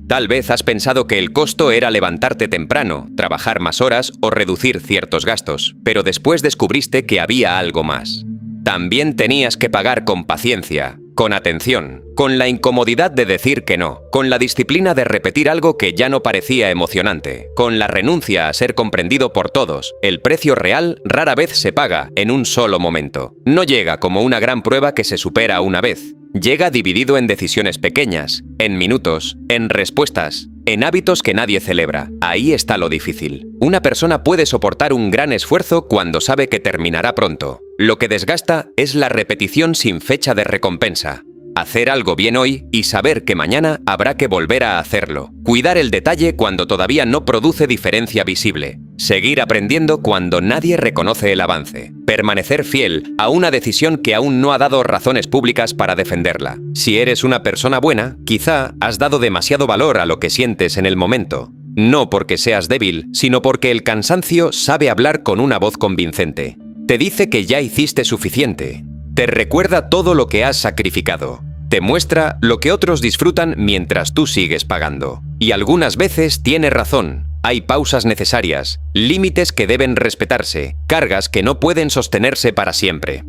Tal vez has pensado que el costo era levantarte temprano, trabajar más horas o reducir ciertos gastos, pero después descubriste que había algo más. También tenías que pagar con paciencia, con atención, con la incomodidad de decir que no, con la disciplina de repetir algo que ya no parecía emocionante, con la renuncia a ser comprendido por todos. El precio real rara vez se paga en un solo momento. No llega como una gran prueba que se supera una vez. Llega dividido en decisiones pequeñas, en minutos, en respuestas, en hábitos que nadie celebra. Ahí está lo difícil. Una persona puede soportar un gran esfuerzo cuando sabe que terminará pronto. Lo que desgasta es la repetición sin fecha de recompensa. Hacer algo bien hoy y saber que mañana habrá que volver a hacerlo. Cuidar el detalle cuando todavía no produce diferencia visible. Seguir aprendiendo cuando nadie reconoce el avance. Permanecer fiel a una decisión que aún no ha dado razones públicas para defenderla. Si eres una persona buena, quizá has dado demasiado valor a lo que sientes en el momento. No porque seas débil, sino porque el cansancio sabe hablar con una voz convincente. Te dice que ya hiciste suficiente. Te recuerda todo lo que has sacrificado. Te muestra lo que otros disfrutan mientras tú sigues pagando. Y algunas veces tiene razón. Hay pausas necesarias, límites que deben respetarse, cargas que no pueden sostenerse para siempre.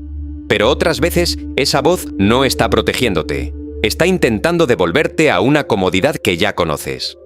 Pero otras veces esa voz no está protegiéndote. Está intentando devolverte a una comodidad que ya conoces.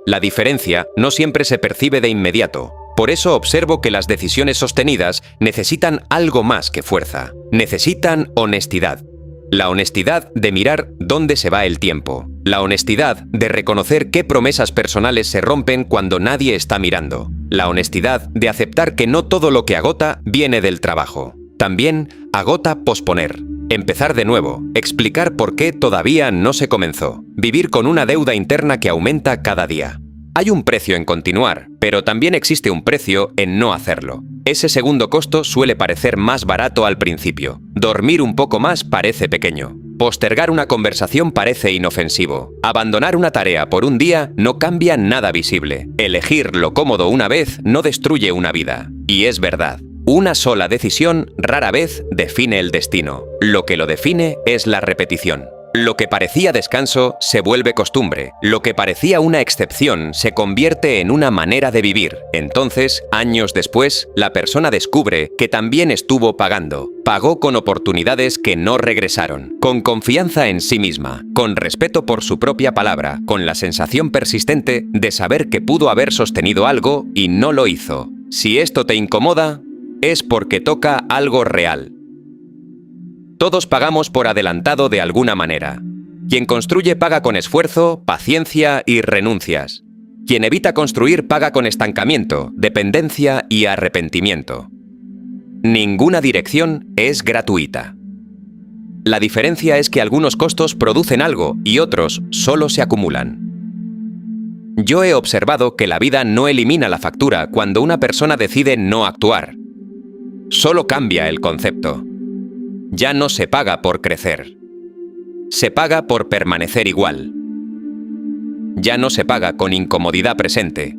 La diferencia no siempre se percibe de inmediato. Por eso observo que las decisiones sostenidas necesitan algo más que fuerza. Necesitan honestidad. La honestidad de mirar dónde se va el tiempo. La honestidad de reconocer qué promesas personales se rompen cuando nadie está mirando. La honestidad de aceptar que no todo lo que agota viene del trabajo. También agota posponer. Empezar de nuevo. Explicar por qué todavía no se comenzó. Vivir con una deuda interna que aumenta cada día. Hay un precio en continuar, pero también existe un precio en no hacerlo. Ese segundo costo suele parecer más barato al principio. Dormir un poco más parece pequeño. Postergar una conversación parece inofensivo. Abandonar una tarea por un día no cambia nada visible. Elegir lo cómodo una vez no destruye una vida. Y es verdad. Una sola decisión rara vez define el destino. Lo que lo define es la repetición. Lo que parecía descanso se vuelve costumbre. Lo que parecía una excepción se convierte en una manera de vivir. Entonces, años después, la persona descubre que también estuvo pagando. Pagó con oportunidades que no regresaron, con confianza en sí misma, con respeto por su propia palabra, con la sensación persistente de saber que pudo haber sostenido algo y no lo hizo. Si esto te incomoda, es porque toca algo real. Todos pagamos por adelantado de alguna manera. Quien construye paga con esfuerzo, paciencia y renuncias. Quien evita construir paga con estancamiento, dependencia y arrepentimiento. Ninguna dirección es gratuita. La diferencia es que algunos costos producen algo y otros solo se acumulan. Yo he observado que la vida no elimina la factura cuando una persona decide no actuar. Solo cambia el concepto. Ya no se paga por crecer. Se paga por permanecer igual. Ya no se paga con incomodidad presente.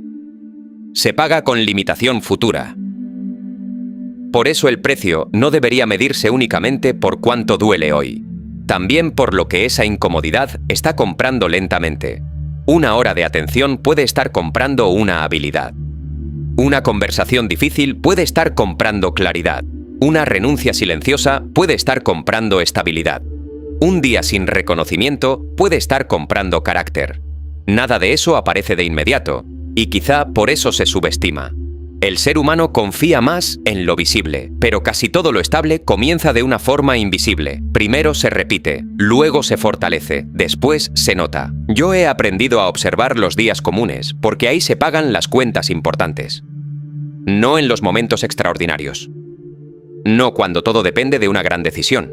Se paga con limitación futura. Por eso el precio no debería medirse únicamente por cuánto duele hoy. También por lo que esa incomodidad está comprando lentamente. Una hora de atención puede estar comprando una habilidad. Una conversación difícil puede estar comprando claridad. Una renuncia silenciosa puede estar comprando estabilidad. Un día sin reconocimiento puede estar comprando carácter. Nada de eso aparece de inmediato, y quizá por eso se subestima. El ser humano confía más en lo visible, pero casi todo lo estable comienza de una forma invisible. Primero se repite, luego se fortalece, después se nota. Yo he aprendido a observar los días comunes, porque ahí se pagan las cuentas importantes. No en los momentos extraordinarios. No cuando todo depende de una gran decisión.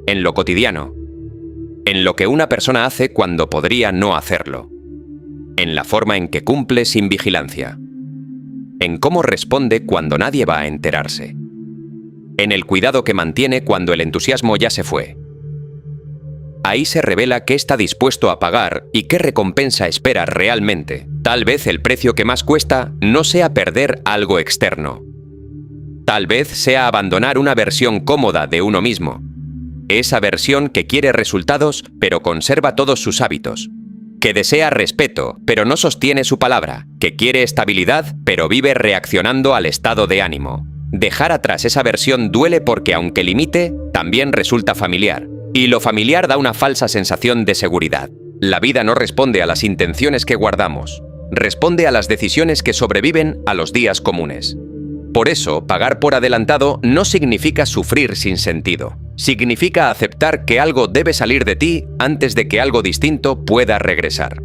En lo cotidiano. En lo que una persona hace cuando podría no hacerlo. En la forma en que cumple sin vigilancia. en cómo responde cuando nadie va a enterarse, en el cuidado que mantiene cuando el entusiasmo ya se fue. Ahí se revela qué está dispuesto a pagar y qué recompensa espera realmente. Tal vez el precio que más cuesta no sea perder algo externo. Tal vez sea abandonar una versión cómoda de uno mismo. Esa versión que quiere resultados pero conserva todos sus hábitos. Que desea respeto pero no sostiene su palabra. Que quiere estabilidad pero vive reaccionando al estado de ánimo. Dejar atrás esa versión duele porque aunque limite, también resulta familiar. Y lo familiar da una falsa sensación de seguridad. La vida no responde a las intenciones que guardamos. Responde a las decisiones que sobreviven a los días comunes. Por eso, pagar por adelantado no significa sufrir sin sentido. Significa aceptar que algo debe salir de ti antes de que algo distinto pueda regresar.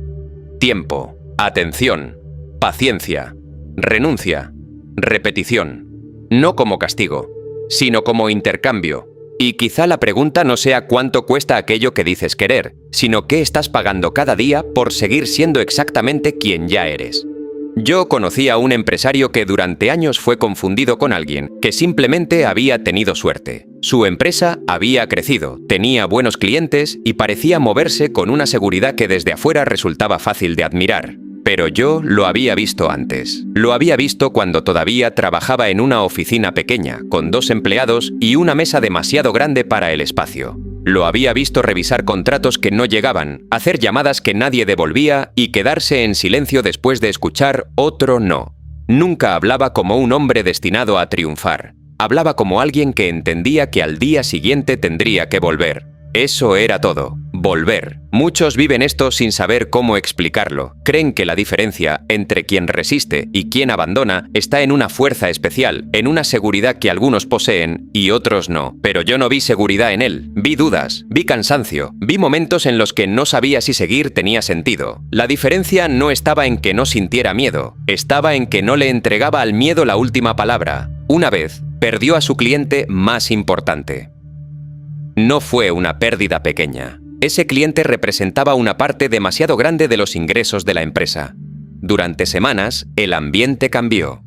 Tiempo, atención, paciencia, renuncia, repetición. No como castigo, sino como intercambio. Y quizá la pregunta no sea cuánto cuesta aquello que dices querer, sino qué estás pagando cada día por seguir siendo exactamente quien ya eres. Yo conocí a un empresario que durante años fue confundido con alguien que simplemente había tenido suerte. Su empresa había crecido, tenía buenos clientes y parecía moverse con una seguridad que desde afuera resultaba fácil de admirar. Pero yo lo había visto antes. Lo había visto cuando todavía trabajaba en una oficina pequeña, con 2 empleados y una mesa demasiado grande para el espacio. Lo había visto revisar contratos que no llegaban, hacer llamadas que nadie devolvía y quedarse en silencio después de escuchar otro no. Nunca hablaba como un hombre destinado a triunfar. Hablaba como alguien que entendía que al día siguiente tendría que volver. Eso era todo. Volver. Muchos viven esto sin saber cómo explicarlo. Creen que la diferencia entre quien resiste y quien abandona está en una fuerza especial, en una seguridad que algunos poseen y otros no. Pero yo no vi seguridad en él. Vi dudas, vi cansancio, vi momentos en los que no sabía si seguir tenía sentido. La diferencia no estaba en que no sintiera miedo, estaba en que no le entregaba al miedo la última palabra. Una vez, perdió a su cliente más importante. No fue una pérdida pequeña. Ese cliente representaba una parte demasiado grande de los ingresos de la empresa. Durante semanas, el ambiente cambió.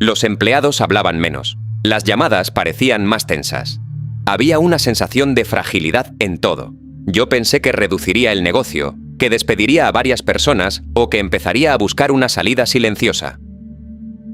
Los empleados hablaban menos. Las llamadas parecían más tensas. Había una sensación de fragilidad en todo. Yo pensé que reduciría el negocio, que despediría a varias personas o que empezaría a buscar una salida silenciosa.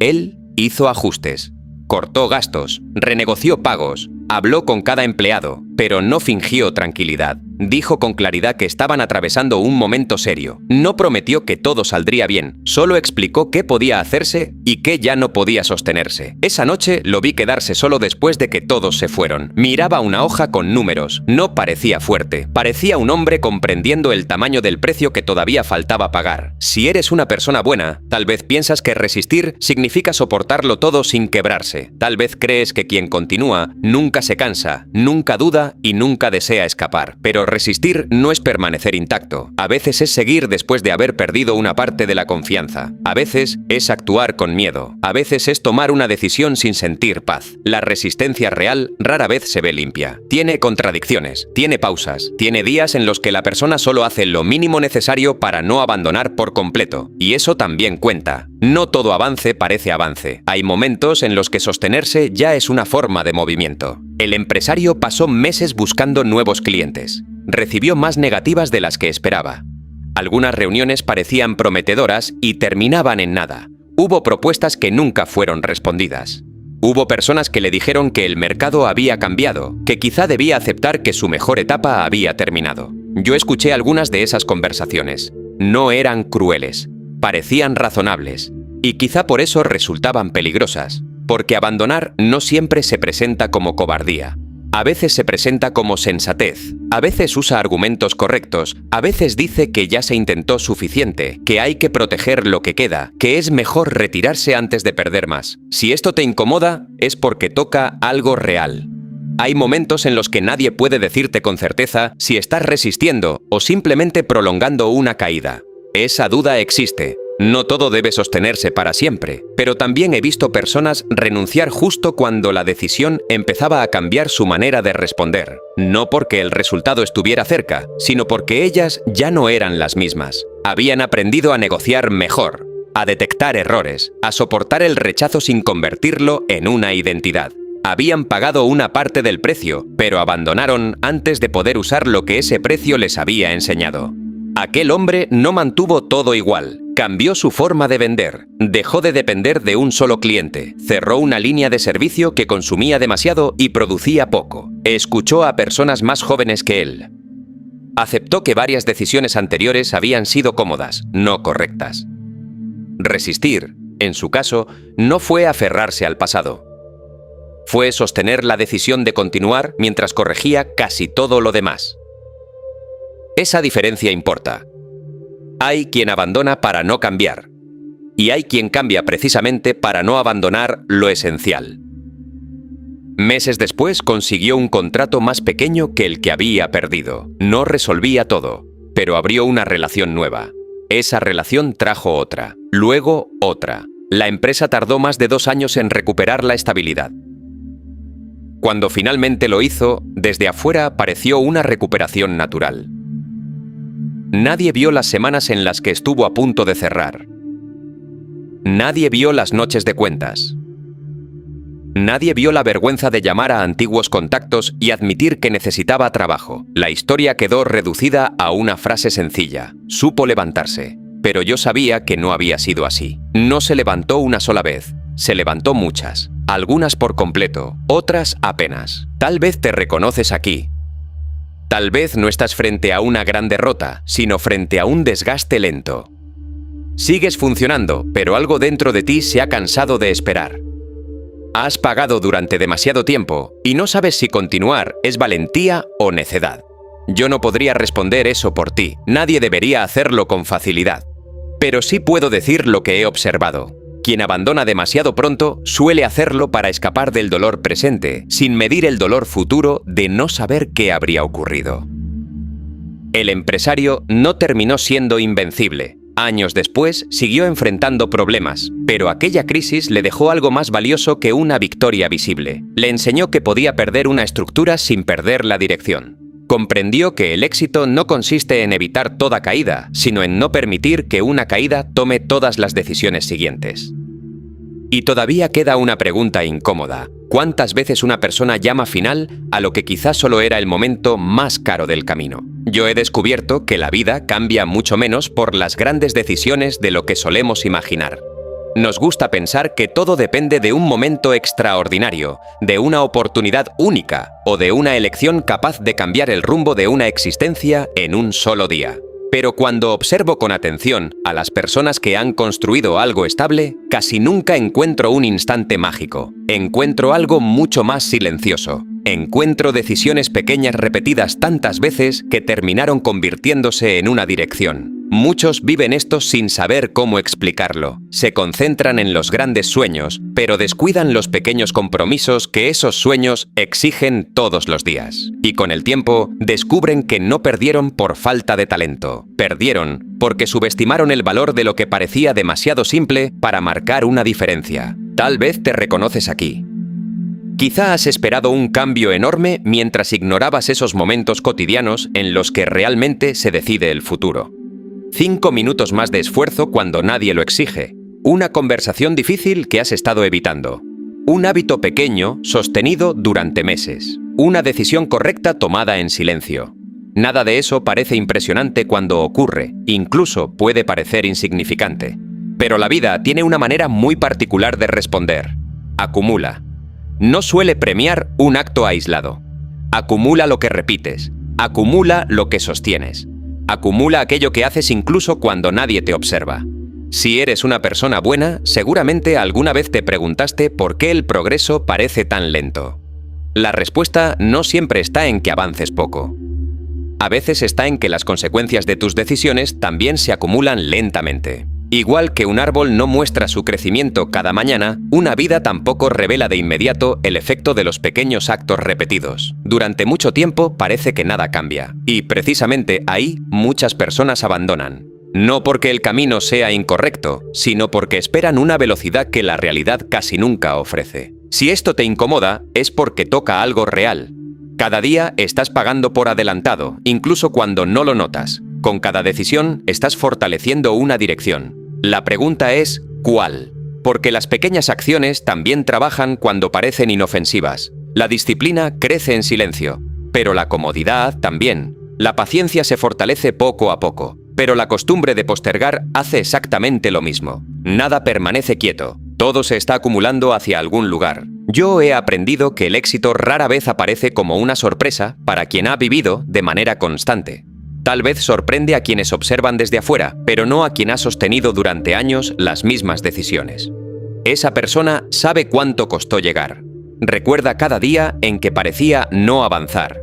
Él hizo ajustes, cortó gastos, renegoció pagos, habló con cada empleado, pero no fingió tranquilidad. Dijo con claridad que estaban atravesando un momento serio. No prometió que todo saldría bien, solo explicó qué podía hacerse y qué ya no podía sostenerse. Esa noche lo vi quedarse solo después de que todos se fueron. Miraba una hoja con números. No parecía fuerte. Parecía un hombre comprendiendo el tamaño del precio que todavía faltaba pagar. Si eres una persona buena, tal vez piensas que resistir significa soportarlo todo sin quebrarse. Tal vez crees que quien continúa nunca se cansa, nunca duda y nunca desea escapar. Pero resistir no es permanecer intacto. A veces es seguir después de haber perdido una parte de la confianza. A veces es actuar con miedo. A veces es tomar una decisión sin sentir paz. La resistencia real rara vez se ve limpia. Tiene contradicciones, tiene pausas, tiene días en los que la persona solo hace lo mínimo necesario para no abandonar por completo. Y eso también cuenta. No todo avance parece avance. Hay momentos en los que sostenerse ya es una forma de movimiento. El empresario pasó meses buscando nuevos clientes. Recibió más negativas de las que esperaba. Algunas reuniones parecían prometedoras y terminaban en nada. Hubo propuestas que nunca fueron respondidas. Hubo personas que le dijeron que el mercado había cambiado, que quizá debía aceptar que su mejor etapa había terminado. Yo escuché algunas de esas conversaciones. No eran crueles, parecían razonables, y quizá por eso resultaban peligrosas, porque abandonar no siempre se presenta como cobardía. A veces se presenta como sensatez, a veces usa argumentos correctos, a veces dice que ya se intentó suficiente, que hay que proteger lo que queda, que es mejor retirarse antes de perder más. Si esto te incomoda, es porque toca algo real. Hay momentos en los que nadie puede decirte con certeza si estás resistiendo o simplemente prolongando una caída. Esa duda existe. No todo debe sostenerse para siempre, pero también he visto personas renunciar justo cuando la decisión empezaba a cambiar su manera de responder. No porque el resultado estuviera cerca, sino porque ellas ya no eran las mismas. Habían aprendido a negociar mejor, a detectar errores, a soportar el rechazo sin convertirlo en una identidad. Habían pagado una parte del precio, pero abandonaron antes de poder usar lo que ese precio les había enseñado. Aquel hombre no mantuvo todo igual, cambió su forma de vender, dejó de depender de un solo cliente, cerró una línea de servicio que consumía demasiado y producía poco, escuchó a personas más jóvenes que él. Aceptó que varias decisiones anteriores habían sido cómodas, no correctas. Resistir, en su caso, no fue aferrarse al pasado. Fue sostener la decisión de continuar mientras corregía casi todo lo demás. Esa diferencia importa. Hay quien abandona para no cambiar, y hay quien cambia precisamente para no abandonar lo esencial. Meses después consiguió un contrato más pequeño que el que había perdido. No resolvía todo, pero abrió una relación nueva. Esa relación trajo otra, luego otra. La empresa tardó más de 2 años en recuperar la estabilidad. Cuando finalmente lo hizo, desde afuera pareció una recuperación natural. Nadie vio las semanas en las que estuvo a punto de cerrar. Nadie vio las noches de cuentas. Nadie vio la vergüenza de llamar a antiguos contactos y admitir que necesitaba trabajo. La historia quedó reducida a una frase sencilla. Supo levantarse. Pero yo sabía que no había sido así. No se levantó una sola vez. Se levantó muchas. Algunas por completo, otras apenas. Tal vez te reconoces aquí. Tal vez no estás frente a una gran derrota, sino frente a un desgaste lento. Sigues funcionando, pero algo dentro de ti se ha cansado de esperar. Has pagado durante demasiado tiempo y no sabes si continuar es valentía o necedad. Yo no podría responder eso por ti, nadie debería hacerlo con facilidad. Pero sí puedo decir lo que he observado. Quien abandona demasiado pronto suele hacerlo para escapar del dolor presente, sin medir el dolor futuro de no saber qué habría ocurrido. El empresario no terminó siendo invencible. Años después siguió enfrentando problemas, pero aquella crisis le dejó algo más valioso que una victoria visible. Le enseñó que podía perder una estructura sin perder la dirección. Comprendió que el éxito no consiste en evitar toda caída, sino en no permitir que una caída tome todas las decisiones siguientes. Y todavía queda una pregunta incómoda. ¿Cuántas veces una persona llama final a lo que quizás solo era el momento más caro del camino? Yo he descubierto que la vida cambia mucho menos por las grandes decisiones de lo que solemos imaginar. Nos gusta pensar que todo depende de un momento extraordinario, de una oportunidad única o de una elección capaz de cambiar el rumbo de una existencia en un solo día. Pero cuando observo con atención a las personas que han construido algo estable, casi nunca encuentro un instante mágico. Encuentro algo mucho más silencioso. Encuentro decisiones pequeñas repetidas tantas veces que terminaron convirtiéndose en una dirección. Muchos viven esto sin saber cómo explicarlo. Se concentran en los grandes sueños, pero descuidan los pequeños compromisos que esos sueños exigen todos los días. Y con el tiempo, descubren que no perdieron por falta de talento. Perdieron porque subestimaron el valor de lo que parecía demasiado simple para marcar una diferencia. Tal vez te reconoces aquí. Quizá has esperado un cambio enorme mientras ignorabas esos momentos cotidianos en los que realmente se decide el futuro. 5 minutos más de esfuerzo cuando nadie lo exige. Una conversación difícil que has estado evitando. Un hábito pequeño sostenido durante meses. Una decisión correcta tomada en silencio. Nada de eso parece impresionante cuando ocurre, incluso puede parecer insignificante. Pero la vida tiene una manera muy particular de responder. Acumula. No suele premiar un acto aislado. Acumula lo que repites. Acumula lo que sostienes. Acumula aquello que haces incluso cuando nadie te observa. Si eres una persona buena, seguramente alguna vez te preguntaste por qué el progreso parece tan lento. La respuesta no siempre está en que avances poco. A veces está en que las consecuencias de tus decisiones también se acumulan lentamente. Igual que un árbol no muestra su crecimiento cada mañana, una vida tampoco revela de inmediato el efecto de los pequeños actos repetidos. Durante mucho tiempo parece que nada cambia. Y precisamente ahí muchas personas abandonan. No porque el camino sea incorrecto, sino porque esperan una velocidad que la realidad casi nunca ofrece. Si esto te incomoda, es porque toca algo real. Cada día estás pagando por adelantado, incluso cuando no lo notas. Con cada decisión estás fortaleciendo una dirección. La pregunta es, ¿cuál? Porque las pequeñas acciones también trabajan cuando parecen inofensivas. La disciplina crece en silencio, pero la comodidad también. La paciencia se fortalece poco a poco, pero la costumbre de postergar hace exactamente lo mismo. Nada permanece quieto, todo se está acumulando hacia algún lugar. Yo he aprendido que el éxito rara vez aparece como una sorpresa para quien ha vivido de manera constante. Tal vez sorprende a quienes observan desde afuera, pero no a quien ha sostenido durante años las mismas decisiones. Esa persona sabe cuánto costó llegar. Recuerda cada día en que parecía no avanzar.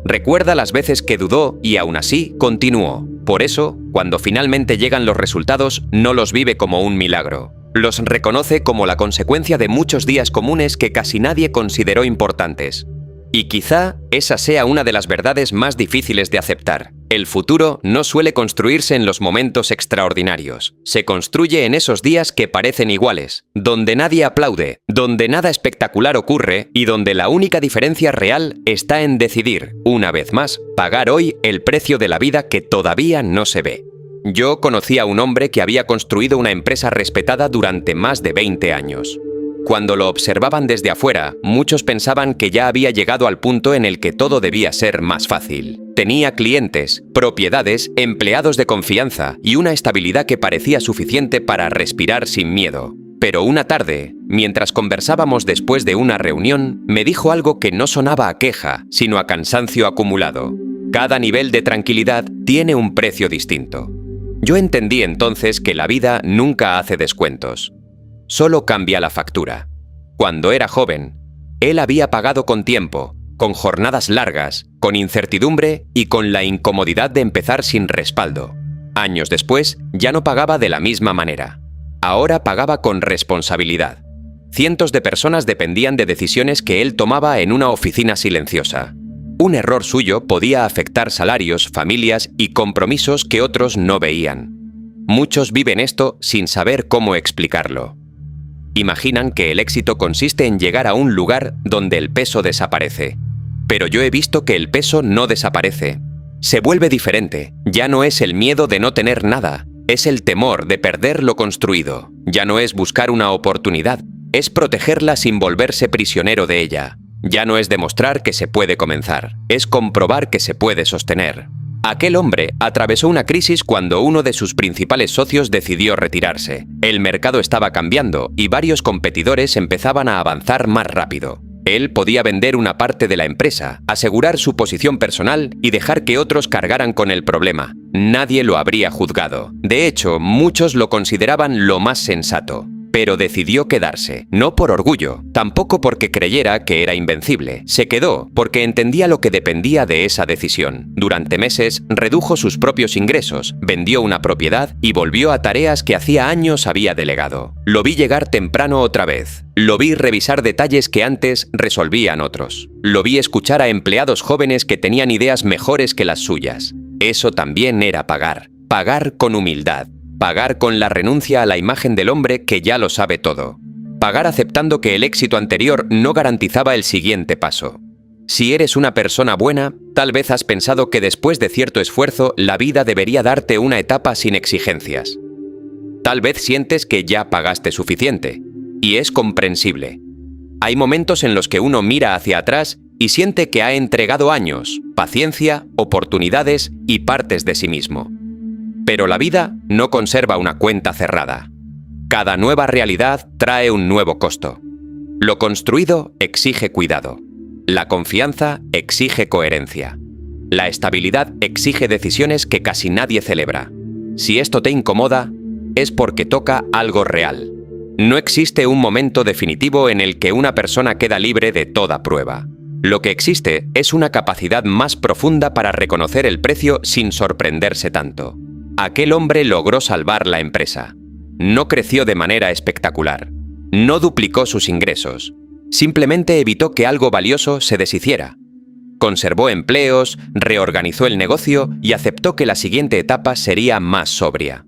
Recuerda las veces que dudó y aún así continuó. Por eso, cuando finalmente llegan los resultados, no los vive como un milagro. Los reconoce como la consecuencia de muchos días comunes que casi nadie consideró importantes. Y quizá esa sea una de las verdades más difíciles de aceptar. El futuro no suele construirse en los momentos extraordinarios. Se construye en esos días que parecen iguales, donde nadie aplaude, donde nada espectacular ocurre y donde la única diferencia real está en decidir, una vez más, pagar hoy el precio de la vida que todavía no se ve. Yo conocí a un hombre que había construido una empresa respetada durante más de 20 años. Cuando lo observaban desde afuera, muchos pensaban que ya había llegado al punto en el que todo debía ser más fácil. Tenía clientes, propiedades, empleados de confianza y una estabilidad que parecía suficiente para respirar sin miedo. Pero una tarde, mientras conversábamos después de una reunión, me dijo algo que no sonaba a queja, sino a cansancio acumulado. Cada nivel de tranquilidad tiene un precio distinto. Yo entendí entonces que la vida nunca hace descuentos. Solo cambia la factura. Cuando era joven, él había pagado con tiempo, con jornadas largas, con incertidumbre y con la incomodidad de empezar sin respaldo. Años después, ya no pagaba de la misma manera. Ahora pagaba con responsabilidad. Cientos de personas dependían de decisiones que él tomaba en una oficina silenciosa. Un error suyo podía afectar salarios, familias y compromisos que otros no veían. Muchos viven esto sin saber cómo explicarlo. Imaginan que el éxito consiste en llegar a un lugar donde el peso desaparece. Pero yo he visto que el peso no desaparece. Se vuelve diferente. Ya no es el miedo de no tener nada. Es el temor de perder lo construido. Ya no es buscar una oportunidad. Es protegerla sin volverse prisionero de ella. Ya no es demostrar que se puede comenzar. Es comprobar que se puede sostener. Aquel hombre atravesó una crisis cuando uno de sus principales socios decidió retirarse. El mercado estaba cambiando y varios competidores empezaban a avanzar más rápido. Él podía vender una parte de la empresa, asegurar su posición personal y dejar que otros cargaran con el problema. Nadie lo habría juzgado. De hecho, muchos lo consideraban lo más sensato. Pero decidió quedarse, no por orgullo, tampoco porque creyera que era invencible. Se quedó porque entendía lo que dependía de esa decisión. Durante meses redujo sus propios ingresos, vendió una propiedad y volvió a tareas que hacía años había delegado. Lo vi llegar temprano otra vez. Lo vi revisar detalles que antes resolvían otros. Lo vi escuchar a empleados jóvenes que tenían ideas mejores que las suyas. Eso también era pagar. Pagar con humildad. Pagar con la renuncia a la imagen del hombre que ya lo sabe todo. Pagar aceptando que el éxito anterior no garantizaba el siguiente paso. Si eres una persona buena, tal vez has pensado que después de cierto esfuerzo la vida debería darte una etapa sin exigencias. Tal vez sientes que ya pagaste suficiente. Y es comprensible. Hay momentos en los que uno mira hacia atrás y siente que ha entregado años, paciencia, oportunidades y partes de sí mismo. Pero la vida no conserva una cuenta cerrada. Cada nueva realidad trae un nuevo costo. Lo construido exige cuidado. La confianza exige coherencia. La estabilidad exige decisiones que casi nadie celebra. Si esto te incomoda, es porque toca algo real. No existe un momento definitivo en el que una persona queda libre de toda prueba. Lo que existe es una capacidad más profunda para reconocer el precio sin sorprenderse tanto. Aquel hombre logró salvar la empresa. No creció de manera espectacular. No duplicó sus ingresos. Simplemente evitó que algo valioso se deshiciera. Conservó empleos, reorganizó el negocio y aceptó que la siguiente etapa sería más sobria.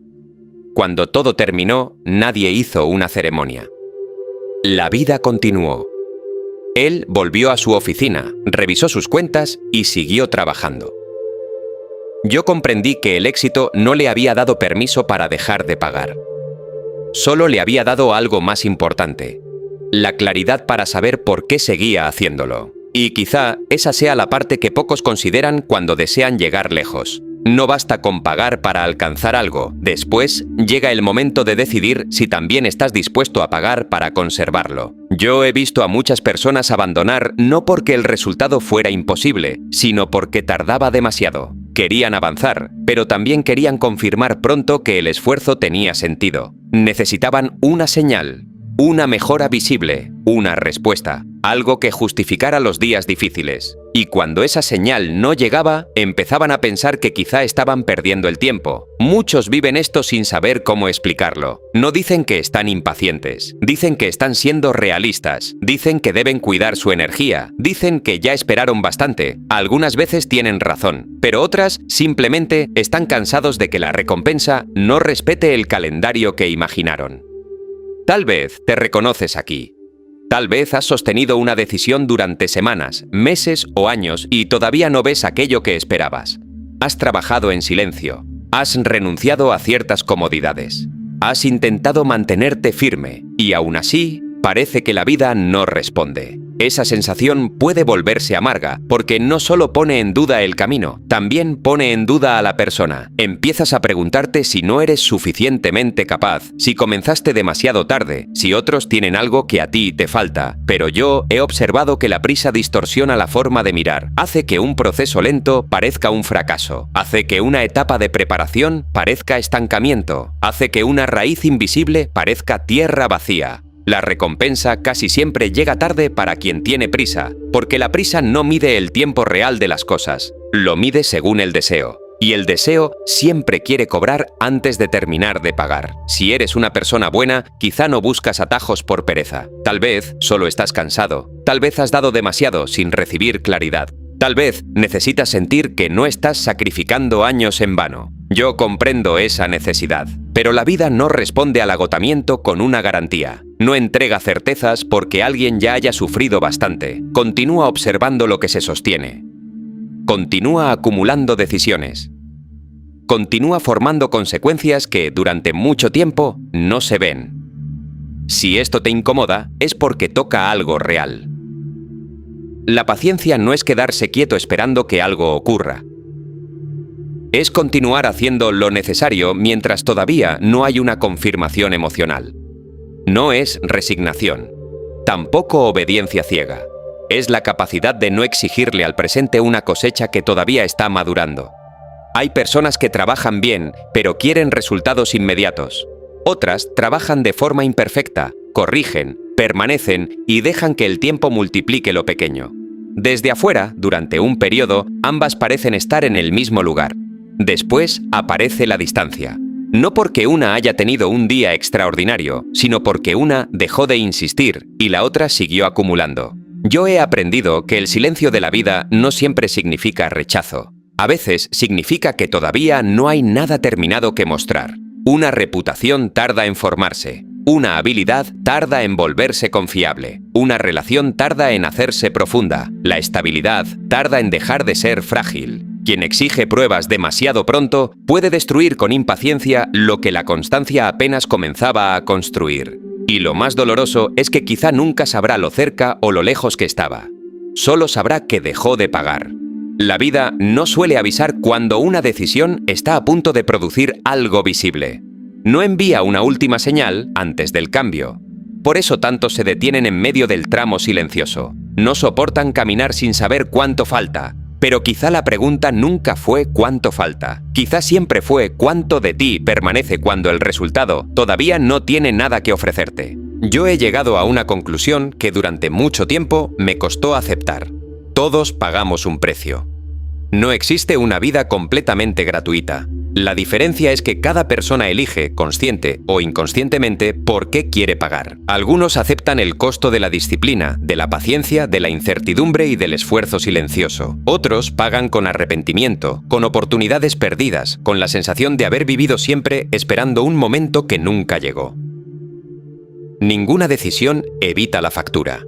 Cuando todo terminó, nadie hizo una ceremonia. La vida continuó. Él volvió a su oficina, revisó sus cuentas y siguió trabajando. Yo comprendí que el éxito no le había dado permiso para dejar de pagar. Solo le había dado algo más importante: la claridad para saber por qué seguía haciéndolo. Y quizá esa sea la parte que pocos consideran cuando desean llegar lejos. No basta con pagar para alcanzar algo. Después llega el momento de decidir si también estás dispuesto a pagar para conservarlo. Yo he visto a muchas personas abandonar no porque el resultado fuera imposible, sino porque tardaba demasiado. Querían avanzar, pero también querían confirmar pronto que el esfuerzo tenía sentido. Necesitaban una señal, una mejora visible, una respuesta, algo que justificara los días difíciles. Y cuando esa señal no llegaba, empezaban a pensar que quizá estaban perdiendo el tiempo. Muchos viven esto sin saber cómo explicarlo. No dicen que están impacientes, dicen que están siendo realistas, dicen que deben cuidar su energía, dicen que ya esperaron bastante. Algunas veces tienen razón, pero otras simplemente están cansados de que la recompensa no respete el calendario que imaginaron. Tal vez te reconoces aquí. Tal vez has sostenido una decisión durante semanas, meses o años y todavía no ves aquello que esperabas. Has trabajado en silencio. Has renunciado a ciertas comodidades. Has intentado mantenerte firme y aún así parece que la vida no responde. Esa sensación puede volverse amarga porque no solo pone en duda el camino, también pone en duda a la persona. Empiezas a preguntarte si no eres suficientemente capaz, si comenzaste demasiado tarde, si otros tienen algo que a ti te falta. Pero yo he observado que la prisa distorsiona la forma de mirar, hace que un proceso lento parezca un fracaso, hace que una etapa de preparación parezca estancamiento, hace que una raíz invisible parezca tierra vacía. La recompensa casi siempre llega tarde para quien tiene prisa, porque la prisa no mide el tiempo real de las cosas, lo mide según el deseo. Y el deseo siempre quiere cobrar antes de terminar de pagar. Si eres una persona buena, quizá no buscas atajos por pereza. Tal vez solo estás cansado. Tal vez has dado demasiado sin recibir claridad. Tal vez necesitas sentir que no estás sacrificando años en vano. Yo comprendo esa necesidad. Pero la vida no responde al agotamiento con una garantía. No entrega certezas porque alguien ya haya sufrido bastante. Continúa observando lo que se sostiene. Continúa acumulando decisiones. Continúa formando consecuencias que durante mucho tiempo no se ven. Si esto te incomoda, es porque toca algo real. La paciencia no es quedarse quieto esperando que algo ocurra. Es continuar haciendo lo necesario mientras todavía no hay una confirmación emocional. No es resignación. Tampoco obediencia ciega. Es la capacidad de no exigirle al presente una cosecha que todavía está madurando. Hay personas que trabajan bien, pero quieren resultados inmediatos. Otras trabajan de forma imperfecta, corrigen, permanecen y dejan que el tiempo multiplique lo pequeño. Desde afuera, durante un periodo, ambas parecen estar en el mismo lugar. Después aparece la distancia. No porque una haya tenido un día extraordinario, sino porque una dejó de insistir y la otra siguió acumulando. Yo he aprendido que el silencio de la vida no siempre significa rechazo. A veces significa que todavía no hay nada terminado que mostrar. Una reputación tarda en formarse. Una habilidad tarda en volverse confiable. Una relación tarda en hacerse profunda. La estabilidad tarda en dejar de ser frágil. Quien exige pruebas demasiado pronto puede destruir con impaciencia lo que la constancia apenas comenzaba a construir. Y lo más doloroso es que quizá nunca sabrá lo cerca o lo lejos que estaba. Solo sabrá que dejó de pagar. La vida no suele avisar cuando una decisión está a punto de producir algo visible. No envía una última señal antes del cambio. Por eso tantos se detienen en medio del tramo silencioso. No soportan caminar sin saber cuánto falta. Pero quizá la pregunta nunca fue cuánto falta. Quizá siempre fue cuánto de ti permanece cuando el resultado todavía no tiene nada que ofrecerte. Yo he llegado a una conclusión que durante mucho tiempo me costó aceptar. Todos pagamos un precio. No existe una vida completamente gratuita. La diferencia es que cada persona elige, consciente o inconscientemente, por qué quiere pagar. Algunos aceptan el costo de la disciplina, de la paciencia, de la incertidumbre y del esfuerzo silencioso. Otros pagan con arrepentimiento, con oportunidades perdidas, con la sensación de haber vivido siempre esperando un momento que nunca llegó. Ninguna decisión evita la factura.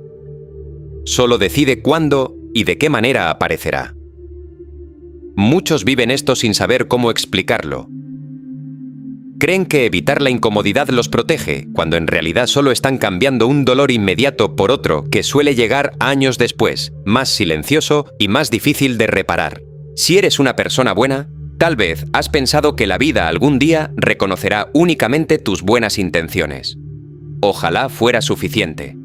Solo decide cuándo y de qué manera aparecerá. Muchos viven esto sin saber cómo explicarlo. Creen que evitar la incomodidad los protege, cuando en realidad solo están cambiando un dolor inmediato por otro que suele llegar años después, más silencioso y más difícil de reparar. Si eres una persona buena, tal vez has pensado que la vida algún día reconocerá únicamente tus buenas intenciones. Ojalá fuera suficiente.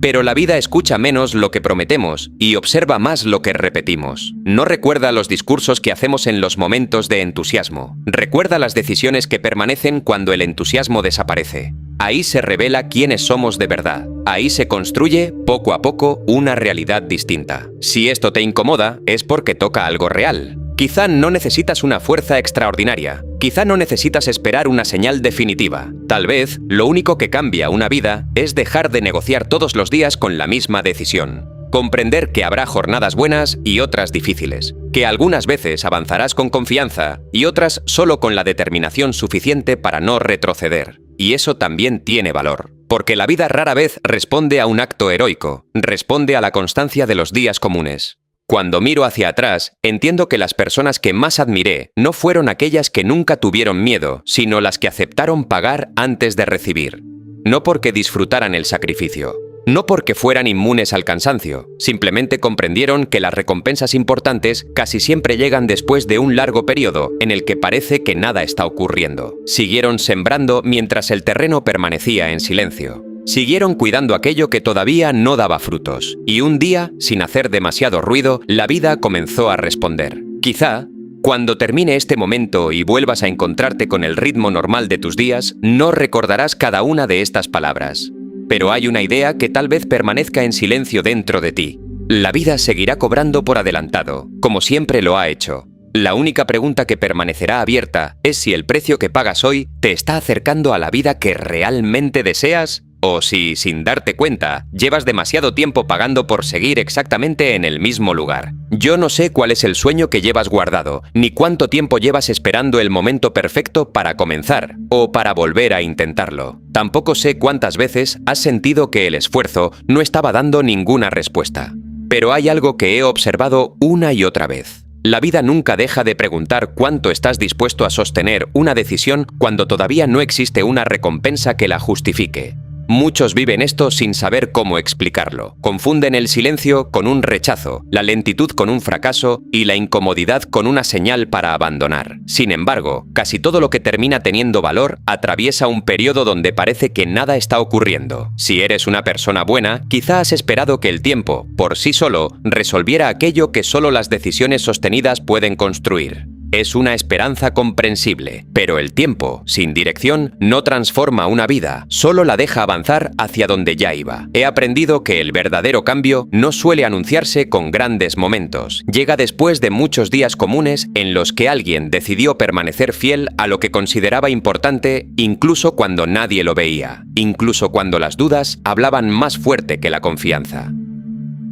Pero la vida escucha menos lo que prometemos y observa más lo que repetimos. No recuerda los discursos que hacemos en los momentos de entusiasmo. Recuerda las decisiones que permanecen cuando el entusiasmo desaparece. Ahí se revela quiénes somos de verdad. Ahí se construye, poco a poco, una realidad distinta. Si esto te incomoda, es porque toca algo real. Quizá no necesitas una fuerza extraordinaria. Quizá no necesitas esperar una señal definitiva. Tal vez, lo único que cambia una vida es dejar de negociar todos los días con la misma decisión. Comprender que habrá jornadas buenas y otras difíciles. Que algunas veces avanzarás con confianza y otras solo con la determinación suficiente para no retroceder. Y eso también tiene valor. Porque la vida rara vez responde a un acto heroico. Responde a la constancia de los días comunes. Cuando miro hacia atrás, entiendo que las personas que más admiré no fueron aquellas que nunca tuvieron miedo, sino las que aceptaron pagar antes de recibir. No porque disfrutaran el sacrificio, no porque fueran inmunes al cansancio, simplemente comprendieron que las recompensas importantes casi siempre llegan después de un largo periodo en el que parece que nada está ocurriendo. Siguieron sembrando mientras el terreno permanecía en silencio. Siguieron cuidando aquello que todavía no daba frutos, y un día, sin hacer demasiado ruido, la vida comenzó a responder. Quizá, cuando termine este momento y vuelvas a encontrarte con el ritmo normal de tus días, no recordarás cada una de estas palabras. Pero hay una idea que tal vez permanezca en silencio dentro de ti. La vida seguirá cobrando por adelantado, como siempre lo ha hecho. La única pregunta que permanecerá abierta es si el precio que pagas hoy te está acercando a la vida que realmente deseas, o si, sin darte cuenta, llevas demasiado tiempo pagando por seguir exactamente en el mismo lugar. Yo no sé cuál es el sueño que llevas guardado, ni cuánto tiempo llevas esperando el momento perfecto para comenzar, o para volver a intentarlo. Tampoco sé cuántas veces has sentido que el esfuerzo no estaba dando ninguna respuesta. Pero hay algo que he observado una y otra vez. La vida nunca deja de preguntar cuánto estás dispuesto a sostener una decisión cuando todavía no existe una recompensa que la justifique. Muchos viven esto sin saber cómo explicarlo. Confunden el silencio con un rechazo, la lentitud con un fracaso y la incomodidad con una señal para abandonar. Sin embargo, casi todo lo que termina teniendo valor atraviesa un periodo donde parece que nada está ocurriendo. Si eres una persona buena, quizá has esperado que el tiempo, por sí solo, resolviera aquello que solo las decisiones sostenidas pueden construir. Es una esperanza comprensible, pero el tiempo, sin dirección, no transforma una vida, solo la deja avanzar hacia donde ya iba. He aprendido que el verdadero cambio no suele anunciarse con grandes momentos. Llega después de muchos días comunes en los que alguien decidió permanecer fiel a lo que consideraba importante, incluso cuando nadie lo veía, incluso cuando las dudas hablaban más fuerte que la confianza.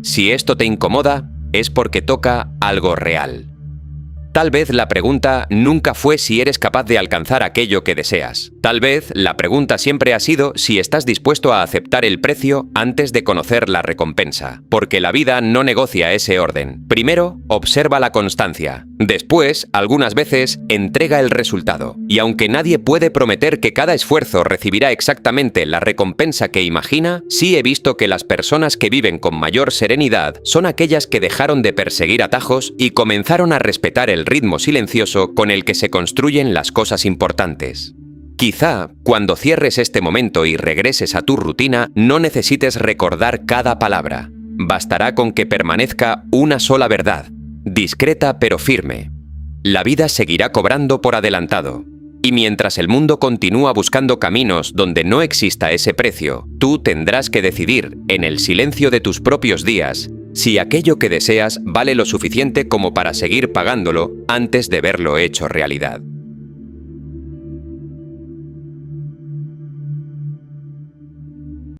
Si esto te incomoda, es porque toca algo real. Tal vez la pregunta nunca fue si eres capaz de alcanzar aquello que deseas. Tal vez la pregunta siempre ha sido si estás dispuesto a aceptar el precio antes de conocer la recompensa. Porque la vida no negocia ese orden. Primero, observa la constancia. Después, algunas veces, entrega el resultado. Y aunque nadie puede prometer que cada esfuerzo recibirá exactamente la recompensa que imagina, sí he visto que las personas que viven con mayor serenidad son aquellas que dejaron de perseguir atajos y comenzaron a respetar el ritmo silencioso con el que se construyen las cosas importantes. Quizá, cuando cierres este momento y regreses a tu rutina, no necesites recordar cada palabra. Bastará con que permanezca una sola verdad, discreta pero firme. La vida seguirá cobrando por adelantado. Y mientras el mundo continúa buscando caminos donde no exista ese precio, tú tendrás que decidir, en el silencio de tus propios días, si aquello que deseas vale lo suficiente como para seguir pagándolo antes de verlo hecho realidad.